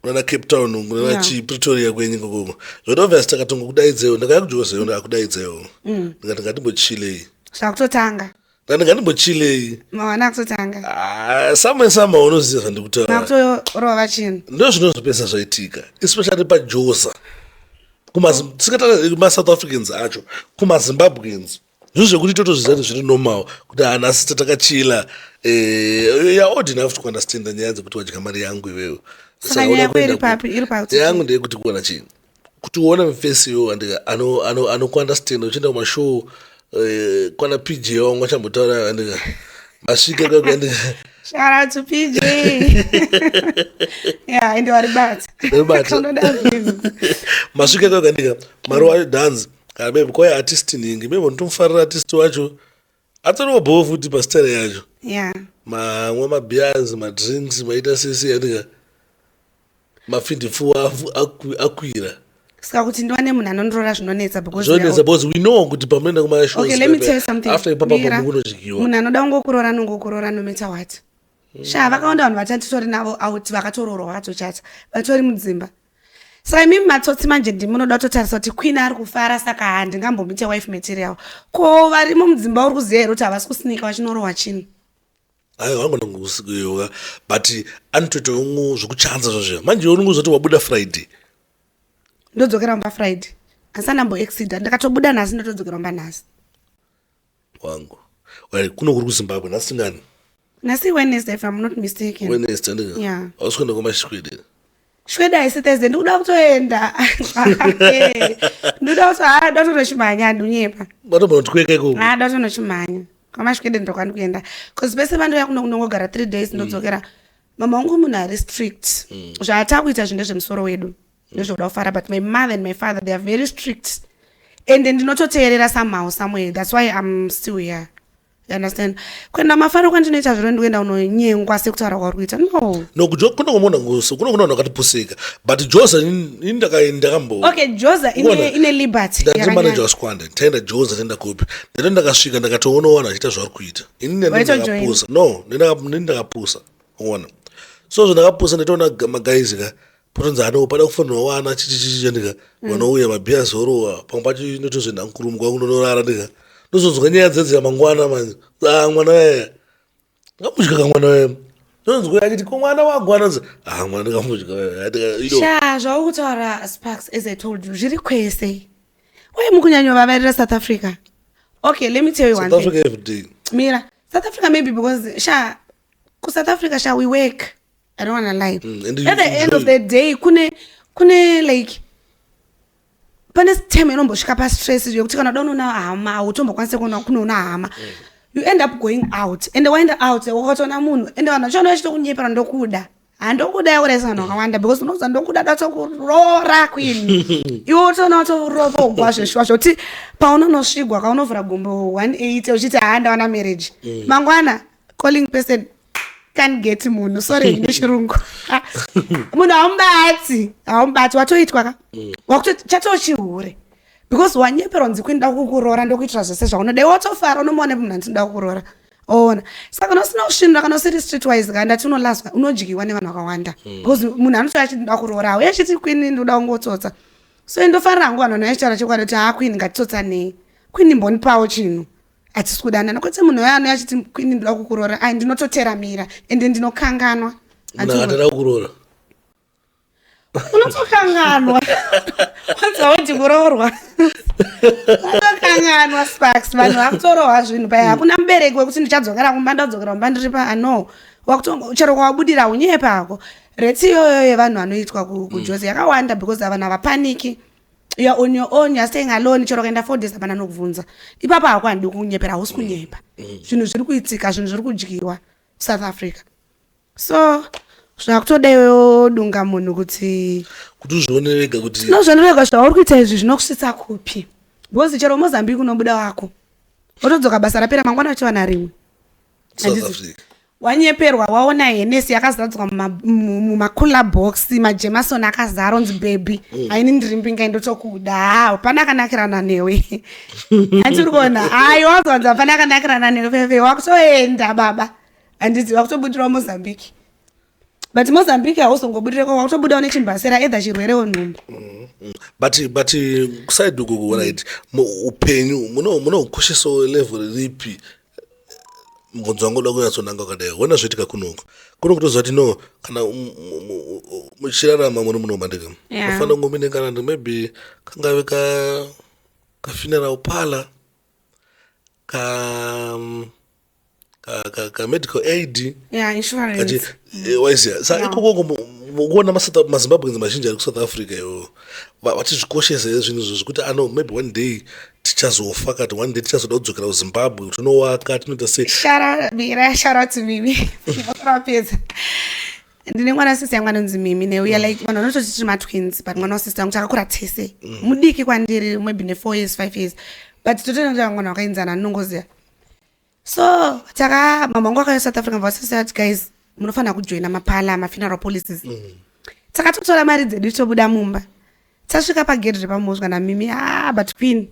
unana Cape Town unana Pretoria kwenyika koko zvoti obviously takatongo kudaidzewo ndakaya kujozewo ndakakudaidzewo ndikati ngatimbochilei zvakutotanga ndandingatimbochilei mawana kutotanga sama unoziva zvandikutaura nakutorova chinhu ndo zvinozopesa zvaitika especially pajoza kumaSouth Africans acho kumaZimbabweans zvinhu zvekuti totozvizati zviri normal kuti hanasi tatakachila old enough to understand nyaya dzekuti wadya mari yangu iwewe yangu ndeyekuti kuona chinhu kuti uona mufesiyo anokuunderstand uchienda kumashow kwana PJ wangu achambotaura andika masvika kwakandika shout out to PJ yeah ende waribata masvika kwakandika mari wacho dance kana maybe kwai artist ningi maybe ndinomufarira artist wacho atoriwo bhoo futi pastyle yacho mamwe mabeers madrinks maita sesi andika mafindipfuwa akwira saka kuti ndiwane munhu anondiroora zvinonetsa because we know kuti pamenda kumashows okay let me tell you something after ipapa kunodyiwa munhu anoda kungokuroora no matter what vakaonda vanhu vatanditori navo out vakatoroorwa vakatochata vatori mudzimba saka imimi matsotsi manje ndimunoda kutotarisa kuti queen ari kufara saka handingambomite wife material ko varimo mudzimba uri kuziva here kuti havasi kusinika vachinorohwa chinhu aiwa angona kuyoka but anotoita zvekuchanza zvozvo manje unongozoti wabuda Friday ndodzokera kumba Friday asandambo exceed ndakatobuda nhasi ndotodzokera kumba nhasi wangu well kuno kuri kuZimbabwe nhasi ngani nhasi Wednesday if I'm not mistaken Wednesday ndika yeah ausikuenda kumaShwede Shwede haisi Thursday ndikuda kutoenda ndoda kuti ndotonochimhanya ndunyepa batobona tikweka iko ndotonochimhanya kwaMashwede ndokwandikuenda cause pese vandoya kuno kunongogara 3 days ndodzokera mama wangu munhu ari strict zvaatakuita zvinhu zvemusoro wedu ndozvoda kufara but my mother and my father they are very strict and ndinototeerera somehow somewhere that's why I'm still here you understand kuenda mafaro kwandinoita zviro ndikuenda unonyengwa sekutaura kwauri kuita no kuno kumona nguso kuno kuno wakatipusika but Joza ndakambo okay Joza ine liberty ndati manager waskwanda tenda Joza tenda kupi ndati ndakasvika ndakatoona wana achita zvari kuita ini ndakapusa no ndakapusa uona so ndakapusa ndatoona magayizi ka potonza ano pada kufanirwa wana chichichichi ndika vanouya mabhiya zorowa pamwe pacho inotozvenda nkurumu kwakunonorara ndika ndozonzwa nyaya dzedzi mangwana manje mwana wewe ngamudya kamwana wewe ndonzwa achiti ko mwana wagwana mwana ndikamudya wewe sha zvakutaura Sparks as I told you zviri kwese uye mukunyanya vavarira South Africa okay let me tell you one thing South Africa every day mira South Africa maybe because sha ku South Africa sha we work I don't want to lie at the end of the day kune like pane time inombosvika pa stress yokuti kana donona hama utombokwanisa kunoona hama you end up going out and when the out wakatona munhu and vanhu chano vachitokunyepera ndokuda handokuda yauresa vanhu vakawanda because unoza ndokuda datokurora kwini iwe utona utorova ugwa zveshwa zvoti paunonosvigwa kaunovhura gumbo 180 uchiti haandawana marriage mangwana calling person can't get munhu sorry nechirungu munhu haumbati watoitwa ka wakuti chatochihure because wanyeperwa nzi kuenda kukurora ndokuitira zvese zvaunoda watofara unomuona munhu antinda kukurora ona saka kana usina kusvinura kana usiri streetwise kandati unolaswa unodyiwa nevanhu vakawanda because munhu anoti achida kurora uye achiti kwini ndoda kungotsotsa so ndofarira hangu vanhu vanoitaura chokwadi kuti kwini ngatitsotsanei kwini mbonipawo chinhu atisikudanana nokuti munhu wayano achiti kwini ndoda kukurora ndinototeramira ende ndinokanganwa atida kukurora unotokanganwa wanzawoti kurorwa unotokanganwa Sparks vanhu vakutorohwa zvinhu paya hakuna mubereki wekuti ndichadzokera kumba ndadzokera kumba ndiri no wakutonga chero kwawabudira unyepa ako reti iyoyo yevanhu vanoitwa kuJozi yakawanda because vanhu havapaniki you're on your own, you're staying alone, chero kaenda 4 days hapana nokubvunza ipapa hako handi kunyepera hausi kunyepa zvinhu zviri kuitika zvinhu zviri kudyiwa South Africa so zvakutodayo dunga munhu kuti uzvionerega kuti tinozvionerega zvauri kuita izvi zvinokusvitsa kupi because chero Mozambique unobuda wako wotodzoka basa rapera mangwana uchiwana rimwe South Africa wanyeperwa waona henesi yakazadzwa mumakula box maJemerson akazara unzi baby haini ndiri mbinga indotokuda hapana akanakirana newe handiri kuona hayi wazvanzi hapana akanakirana newe veve wakutoenda baba handiti wakutobudirawo Mozambique but Mozambique hauzongobudireko wakutobudawo nechimbasera edha chirwerewo nhumbu but kuside uku right upenyu munokosheso level ripi mgonzo wangu dogo yatsonanga kadai wona zvitika kunoko kutoziva kuti no kana muchirarama muno mandika ufana ngomine kana maybe kangave ka funeral ka medical aid insurance waisiya sa ikoko kuona maZimbabweans mazhinji ari kuSouth Africa iwo vachizvikoshesa zvinhu zvekuti maybe one day tichazofa kati one day tichazoda kudzokera kuZimbabwe tinowaka tinoita sei shout out to Mimi rapedza ndine mwana sisi yangu anonzi Mimi ne uya like vanhu vanototi tiri matwins but mwana wasisi yangu chakakura tese mudiki kwandiri maybe ne 4 years 5 years but totoenda mwana wakainzana nongoziya so mama wangu akayo South Africa vasisi ati guys munofanira kujoina mapala funeral policies takatotora mari dzedu tobuda mumba tasvika pagedhi repamosva naMimi but queen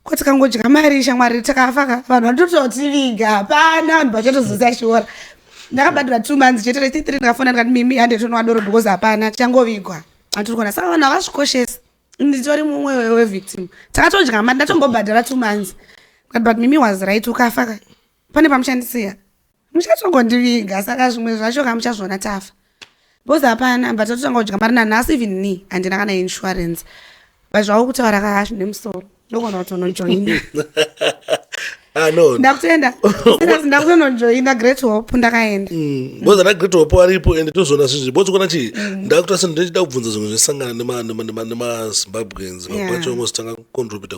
kuti kangodya mari shamwari takafaka vanhu vanototiviga hapana vanhu vachatozosashora ndakabadira 2 months chete 3 ndikafona ndikati Mimi handetonowa doro because hapana tichangovigwa hatiri kuona saka vanhu havazvikoshesa nditori mumwe wevictim takatodya mari ndatombobhadhara 2 months but Mimi was right ukafaka pane pamushandisiya muchatongondiviga saka zvimwe zvacho kamuchazviona tafa because hapana but tatotanga kudya mari nanhasi even ni handina kana insurance but zvakutaura kahashi nemusoro ndogona kutonojoina no ndakutenda ndakutonojoina Great Hope ndakaenda because ana Great Hope aripo ende tozona zvinhu bozi kona chi ndakuta sendo ndichida kubvunza zvimwe zvisangana nema Zimbabweans vapacho almost tanga contribute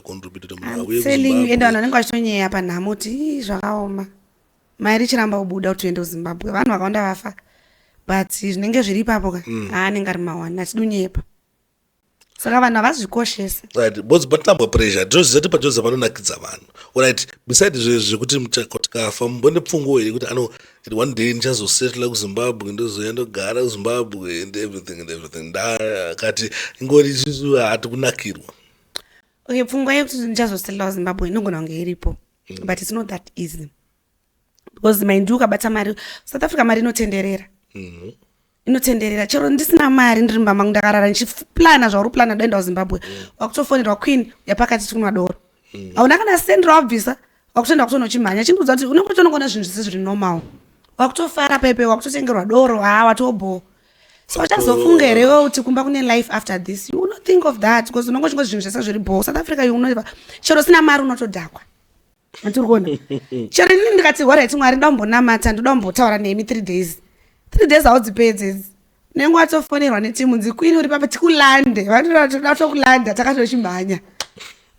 selling ende vanhu vanenge vachitonyeya panhamo kuti zvakaoma mari chiramba kubuda kuti uende kuZimbabwe vanhu vakawanda vafa but zvinenge zviri ipapo ka anenge ari mawani atidunyepa saka vanhu havazvikoshesa right bozi patamba pressure ndozviziva kuti pajoza vanonakidza vanhu alright beside zvekuti muchakafa mumbone pfungo here kuti one day ndichazosetla kuZimbabwe ndozoenda kugara kuZimbabwe and everything ndakati ingori isusu hati kunakirwa okay pfungo yekuti ndichazosetla kuZimbabwe inogona kunge iripo but it's not that easy because mind you ukabata mari South Africa mari inotenderera inotenderera chero ndisina mari ndiri mumba mangu ndakarara ndichiplana zvauri plana doenda kuZimbabwe wakutofonerwa queen yapakati tikunwadoro hauna kana sendi rawabvisa wakutoenda kutonochimhanya chindiudza kuti unenge utonogona zvinhu zvisi zviri normal wakutofara pepe wakutotengerwa doro watobho so uchazofunga herewo kuti kumba kune life after this you will not think of that because unongo chingo zvinhu zvese zviri bho South Africa you know chero sina mari unotodhakwa anturikona chero ini ndikati alright mwari ndambonamata ndoda kumbotaura nemi 3 days haudzipedzi nengo watofonerwa netimu nzikwini uri papa tikulande vatokulanda takatochimhanya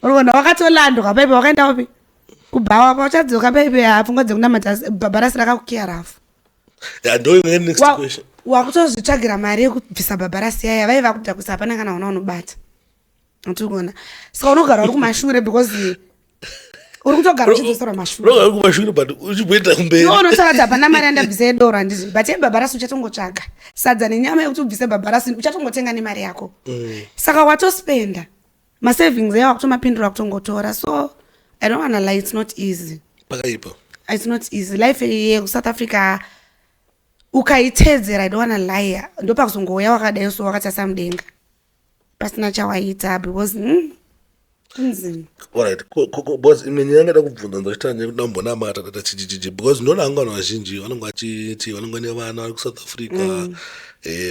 urikona wakatolandwa paipe wakaenda upi kubhawa pauchadzoka paipe pfungwa dzekunamata bhabharasi rakakukiya rafu wakutozvitsvagira mari yekubvisa bhabharasi yaya vaiva kudhakwisa hapana kana una unobata atirikona saka unogara uri kumashure because uri kutogara uchidzoserwa mashure but uchibvoenda kumberi unotaura kuti hapana mari andabvisa yedoro handizvi but yebhabharasi uchatongotsvaga sadza nenyama yekuti ubvise bhabharasi uchatongotenga nemari yako saka watospenda masavings aya wakutomapindura kutongotora so I don't wanna lie, it's not easy pakaipa it's not easy life yekusouth Africa ukaitedzera I don't wanna lie ndopakuzongouya wakadai so wakatasa mudenga pasina chawaita because kunzima alright boss imeni yangada kubvunza ndochitanje kuti ndambonamata tata chichichichi because ndona angano vazhinji vanenge vachiti vanenge vane vana vari kuSouth Africa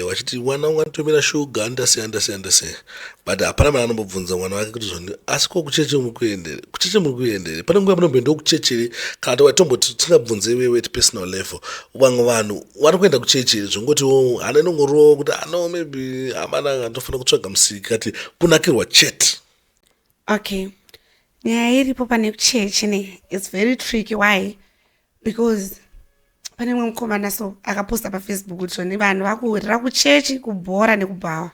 vachiti mwana wangu anotomera shuga andase but hapana mwana anombobvunza mwana wake kuti zvoni asi ko kucheche muri kuendere pane nguva munomboenda kucheche kana kuti watomboti tingabvunze iwewe at personal level vamwe vanhu vari kuenda kucheche zvongoti hana inongoriwo kuti maybe amana andofanira kutsvaga musiki kati kunakirwa chete okay nyaya iripo pane kuchechi ne it's very tricky why because pane mwe mukomana so akaposta paFacebook kuti zvoni vanhu vakuhurira kuchechi kubhora nekubhawa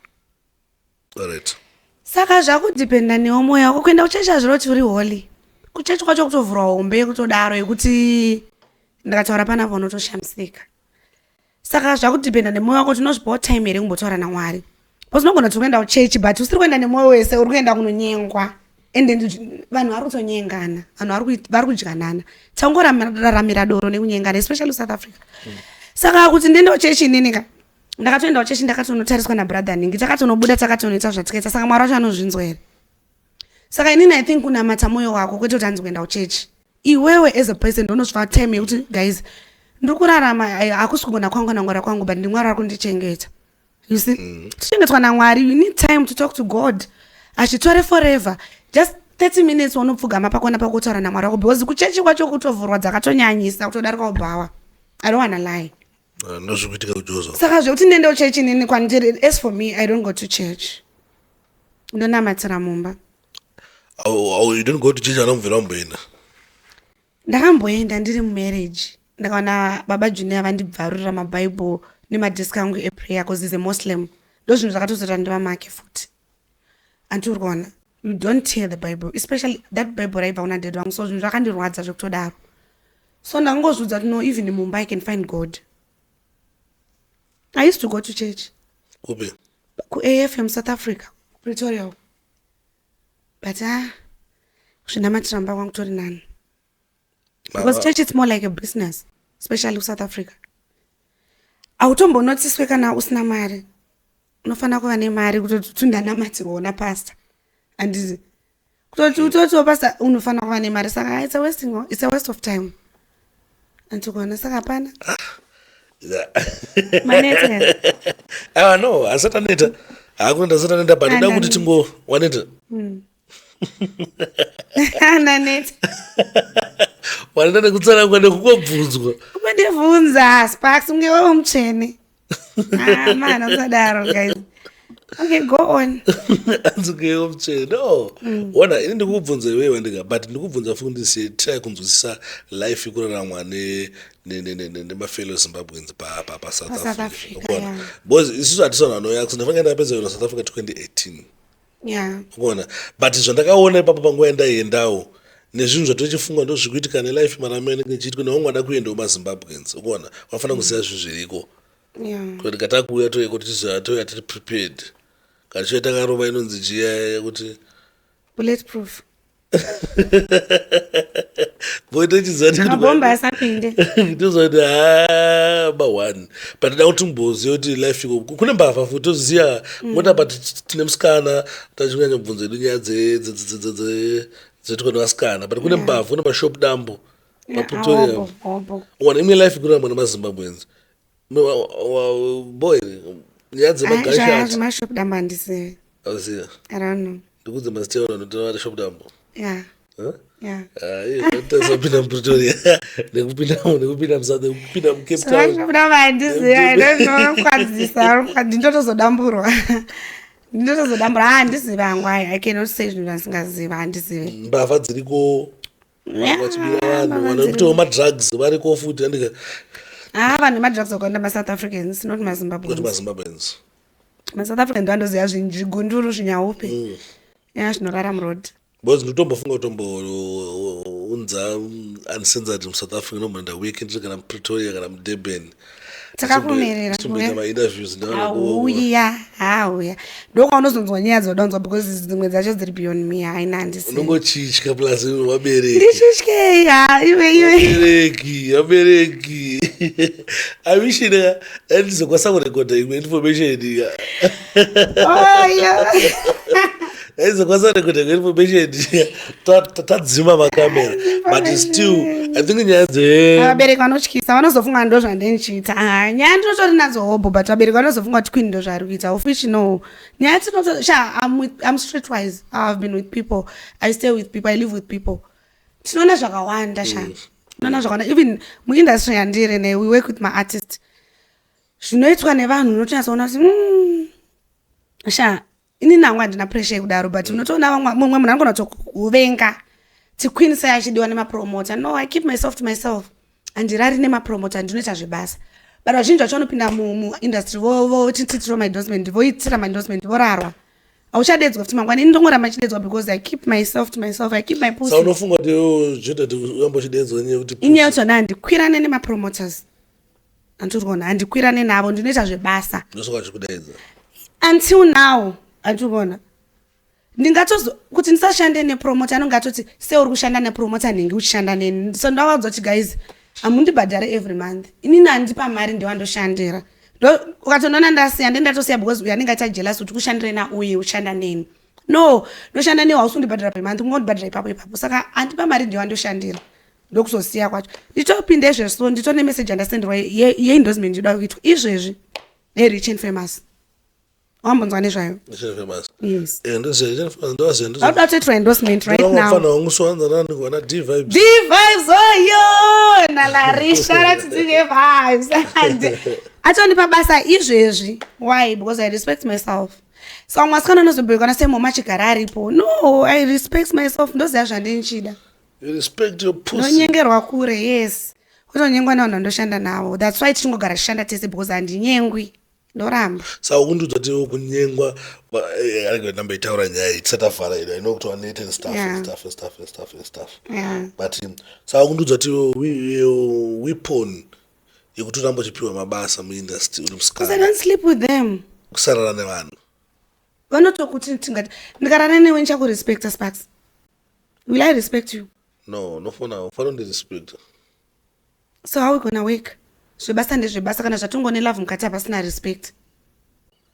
alright saka zvakudhipenda newo moyo wako kuenda kuchechi hazviroti uri holy kuchechi kwacho kutovhurwa hombe yekutodaro yekuti ndakataura panapa unotoshamisika saka zvakudhipenda nemoyo wako kuti unozvipawo time here kumbotaura naMwari because unogona kuti kuenda kuchechi but usiri kuenda nemoyo wese uri kuenda kunonyengwa ende vanhu vari kutonyengana vanhu vari kudyanana tangoraramira doro nekunyengana especially South Africa saka kuti ndiende kuchechi inini ndakatoenda kuchechi ndakatonotariswa nabrother ningi takatonobuda takatonoita zvatikaita saka Mwari wacho anozvinzwa here saka inini I think kunamata moyo wako kwete kuti hanzi kuenda kuchechi iwewe as a person ndonozvipa time yekuti guys ndiri kurarama hakusi kugona kwangu nangwara kwangu but ndi Mwari ari kundichengeta you see tichengetwa naMwari you need time to talk to God achitore forever just 30 minutes unopfugama pakona pakutaura naMwari wako because kuchechi kwacho kutovhurwa dzakatonyanyisa kutodarika kubhawa I don't wanna lie ndozvikuitika kujoza saka zvekuti ndiende kuchechi nini kwandiri as for me I don't go to church ndonamatira mumba you don't go to church anomvera umboenda ndakamboenda ndiri mumarriage ndakaona baba Junior vandibvarurira mabhaibheri nemadhiski angu eprayer because he's a Muslim ndozvinhu zvakatozota ndivamake futi andiri kuona you don't tear the Bible especially that Bible raibva una dad wangu so zvinhu zvakandirwadza zvekutodaro so ndangozvidza kuti no even in Mumbai I can find God I used to go to church kupi ku AFM South Africa Pretoria but zvinamatira mba kwangu tori nani because church it's more like a business especially South Africa autombonotiswe kana usina mari unofana kuva nemari kutoti tundanamatirwa na pastor and kutoti utotiwo pastor unofana kuva nemari saka it's a waste of time antikona saka hapana manete no asataneta hakuenda asataneta but ida kuti tingo waneta ananeta waneta nekutsara kwende kukobvunzwa umandibvunza Sparks ungewe mutsvene mana usadaro guys. Okay, go on. Anzukeyo mtshe no wona ini ndikubvunza iwe wandika but ndikubvunza fundisi try kunzwisisa life ikurarama nemafellow Zimbabweans pa South Africa ukona because isusu atisona no yakho ndafanga ndapedza yona South Africa 2018 yeah ukona but zvandakaona ipapo panguva endaendawo nezvinhu zvatochifunga ndozvikuitika nelife maramene ngichiti kuna wangwada kuenda kumaZimbabweans ukona wafana kuziva zvinhu zviriko kuti katakuuya toye kuti tizoya tiri prepared kacho takarova inonzi jiya kuti bulletproof boita chizati kuti mabomba asapinde ndizoti ba one but da kuti mbozi kuti life iko kune mbavha futhi toziya mota but tine musikana tachinyanya kubvunza idunya dzetikona vasikana but kune mbavha kune mashop dambo maPretoria one imwe life ikuramba nemaZimbabweans boy nyadze magasha mashop dambo andisive auziya I don't know ndikudze mazita ona ndotoona shop dambo yeah yeah tazopinda muPretoria nekupinda msouth nekupinda muCape Town shop dambo andisive I don't know kwadzisa ndinotozodamburwa handisive angwai I cannot say zvinhu zvandisingaziva handisive mbavha dziriko vachibira vanhu vanokutiwo madrugs variko futi andika vanhu madrugs vakaenda maSouth Africans not maZimbabweans maSouth African ndoandoziva zvigunduru zvinyaupe zvinorara muroad because ndinotombofunga kutombounza uncensored muSouth Africa nomboenda weekend kana muPretoria kana muDurban takakumerera tomboita mainterviews hauya ndokaunozonzwa nyaya dzodanzwa because dzimwe dzacho dziri beyond me haina handisi unongochitya plus wabereki ndichitye abereki avishina andizokwanisa kurekodha imwe information aizokwanisa kurekodha imwe information tadzima makamera but still I think nyaya vabereki vanotyisa vanozofunga ndo zvandinichiita nyaya ndinotori nadzo hobo but vabereki vanozofunga kuti queen ndo zvari kuita ufichi no nyaya I'm streetwise I've been with people I stay with people I live with people tinoona zvakawanda tinoona zvakawanda even muindustry yandiri ne we work with my artist zvinoitwa nevanhu unotonatsoona kuti ini nangu handina pressure yekudaro but unotoona mumwe munhu anogona kutokuvenga tiqueen sai achidiwa nemapromota no I keep myself to myself handirari nemapromota ndinoita zvebasa but vazhinji vacho vanopinda muindustry votiitira maendorsement voitira maendorsement vorarwa hauchadedzwa kuti mangwani ini ndongoramba chidedzwa because I keep myself to myself I keep my pussy saunofunga kuti zvoita uyambo chidedzwa nyaya kuti inyaya kuti ona handikwirane nemapromoters andirikuona handikwirane navo ndinoita zvebasa ndosoka chikudaidza until now andirikuona ndingatozo kuti ndisashande nepromota anonge atoti seuri kushanda nepromota nhingi uchishanda neni so ndavaudzwa kuti guys hamundibhadhare every month inini handipa mari ndewandoshandira ukatondoona ndasiya ndendatosiya because uyo anenge aita jealous kuti kushandire nauye ushanda neni no ndoshanda newe hausundibhadhara pemonth kungondibhadhara ipapo saka handipa mari ndewandoshandira ndokuzosiya kwacho nditopinde izvezvo nditone message andasenderwa yeendorsement ndida kuitwa izvezvi nerich and famous wambonzwa nezvayo yes auda kutoitwa endorsement right now D-Vibes oyo nalarisha ratidine vibes atonipa basa izvezvi why because I respect myself so mwasikana nozobhekana semoma chigara aripo no I respect myself ndoziva zvandinichida nonyengerwa kure yes kutonyengwa navanhu vandoshanda navo that's why tichingogara tichishanda tese because handinyengwi ndoramba saka kundudza kuti kunyengwa anenge ndamboitaura nyaya tisati avhara ino inokuti wanete stuff but saka kundudza kuti weapon yekuti urambochipiwa mabasa muindustry uri musikana I don't sleep with them kusarara nevanhu vanotokuti tingati ndikarara newe ndichakurespecta Sparks will I respect you no nofana undirespect so how we gonna work zvebasa ndezvebasa kana zvatongo nelove mukati hapasina respect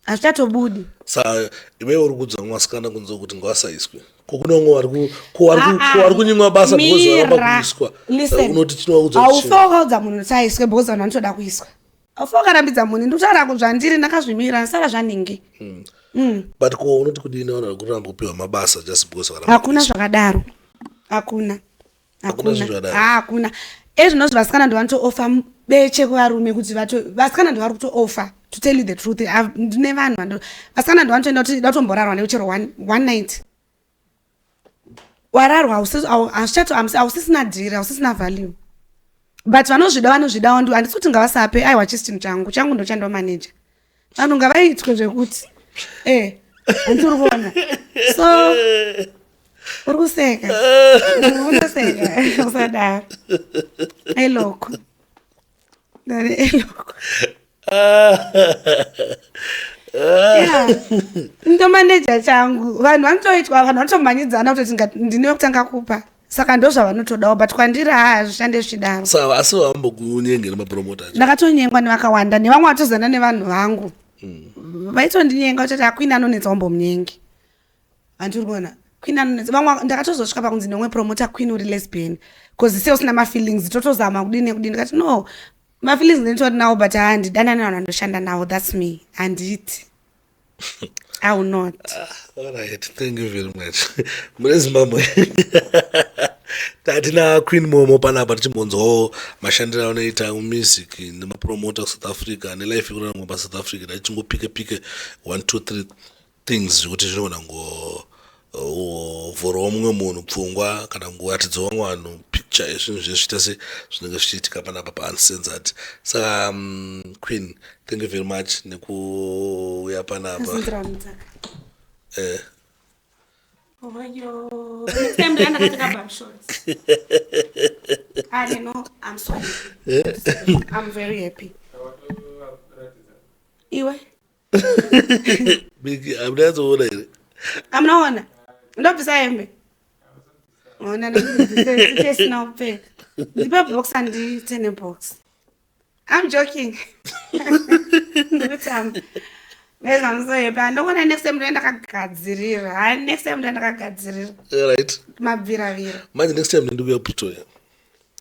hazvichatobudi sa iwe uri kudza mwasikana kunzo kuti ngawasaiswe kokunongo wari kunyimwa basa because waramba kuiswa unoti chinowaudza haufa wakaudza munhu kuti aiswe because vanhu vanotoda kuiswa aufokarambidza muni ndikutaura kuzvandiri ndakazvimira sara zvanhingi but ko unoti kudini ona kuramba kupiwa mabasa just because hakuna zvakadaro hakuna ezvinozvi vasikana ndovanotooffa beche kuvarume kuti vasikana ndovari kutooffa to tell you the truth ndine vanhu vasikana ndovanotoenda kuti datomborarwa neuchero one night wararwa hausisina dhiri hausisina value but vanozvidawo ndo handisi kuti ngavasape aiwa chisi chinhu changu ndo chandomaneja vanhu ngavaitwe zvekuti handisi uri kuona so uri kuseka unoseka usadaro eloko ndomaneja changu vanhu vanotoitwa vanhu vanotomanyidzana kutoti ndine kutanga kupa saka ndo zvavanotodawo but kwandiri zvishande zvidaro sawa asi wambokunyenga nemapromota ndakatonyengwa nevakawanda nevamwe vatozana nevanhu vangu vaitondinyenga kutoti akwini anonetsa wambomunyengi handiri kuona queen anonetsa vamwe ndakatozosvika pakunzi nomwe promota queen uri lesbian because se usina mafeelings totozama kudini ndikati no mafeelings ndinotori nawo but handidana nevanhu vandoshanda nawo that's me handiti I will not. All right, thank you very much. Mune Zimbabwe tatina Queen Momo panapa tichimbonzwawo mashandiro anoita music nemapromota kuSouth Africa nelife ikurarama paSouth Africa tichingopike 1 2 3 things zvekuti zvinogona ngovhurawo mumwe munhu pfungwa kana nguratidza vamwe vanhu picture yezvinhu zvezviita se zvinenge zvichiitika panapa paUncensored. Saka Queen, thank you very much nekuuya panapa. Next time I'm going to take shorts. I don't know. I'm sorry. I'm very happy. Iwe? Big, I'm not over. I'm not on. Don't be saying oh, no, it's now pay. The box and the tennis box. I'm joking. I'm sorry, but I don't want next time to end a next time to end a right. Mabvira. Imagine next time to be a Pretoria.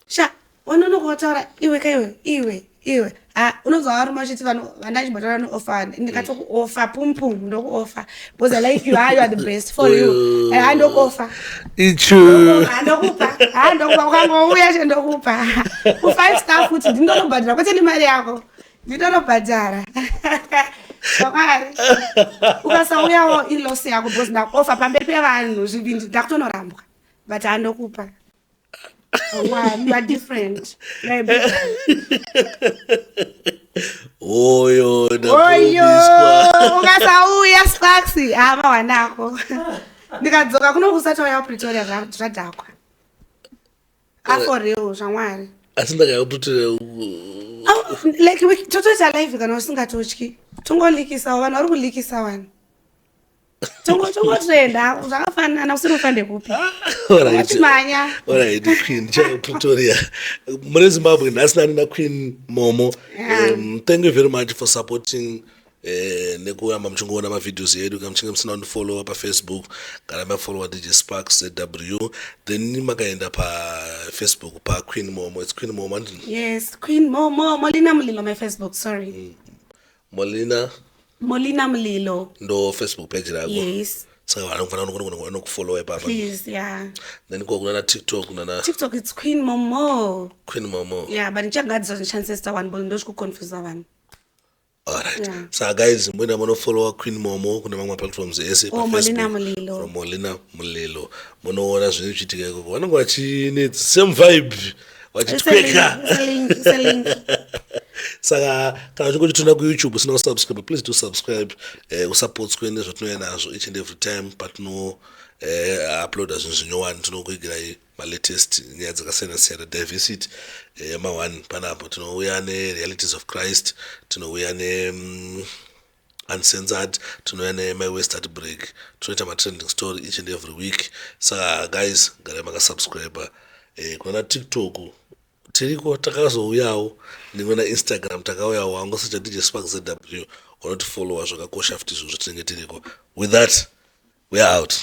Sha, unonokutora iwe. Unozwa vari machiti vanhu vandachibhotara nooffer ndikatokuoffer pum ndokuoffer because I like you are the best for you handokuoffer handokupa ukangouya chendokupa ku5 star futi ndinonobhadhara kwete nemari yako ndinonobhadhara zvamwari ukasauyawo ilosi yako because ndakuoffer pamberi pevanhu zvivindi ndakutonorambwa but handokupa. Wow, you are different. Oyo, ukasauya Sparksy ava wanako ndikadzoka kuno kusatauya Pretoria zvadhakwa for real zvamwari asi ndakauya Pretoria like totoita live kana usingatotyi tongolikisawo vanhu vari kulikisa vanhu tongotrenda zvakafanana usiri ufande kupi watimanya. Alright, Queen Pretoria mune Zimbabwe nhasi nani naQueen Momo. Thank you very much for supporting nekuyamba muchingoona mavideos edu kana muchinge musina kundifollowa paFacebook kana mafollowa DJ Sparks ZW then makaenda paFacebook paQueen Momo. It's Queen Momo andini? Yes, Queen Momo. Molina Mulilo my Facebook, sorry. Molina Mulilo ndo Facebook page rako. Yes. Saka vanhu nokufollowa ipapa. Please, yeah. Then kuna na TikTok TikTok it's Queen Momo. Queen Momo. Yeah, but ndichagadziwa chances one but ndochikuconfuse vanhu. Alright. Yeah. So guys, mwina munofollowa Queen Momo kuna mamwe platforms ese pa Facebook. Molina Mulilo. From Molina Mulilo. Munoona zvinhu zvichiitika ikoko. Vanenge vachine same vibe. Vachitweka. It's a link. Saka kana uchingochi tuna kuYouTube usina kusubscribe, please do subscribe. Usupport kwene zvatinouya nazvo each and every time patino uploada zvinhu zvinyowani tinokuigira malatest nyaya dzakasiyana-siyana diversity yama1 panapo tinouya nerealities of Christ, tinouya Uncensored, tinouya neMy West at Break, tinoita matrending story each and every week. Saka guys garai makasubscribe. Kuna TikTok tiriko takazouyawo nimwe naInstagram takauyawo wangosearcha DJ Sparks ZW unotifollowa zvakakosha futi izvo zvatinenge tiriko. With that, we are out.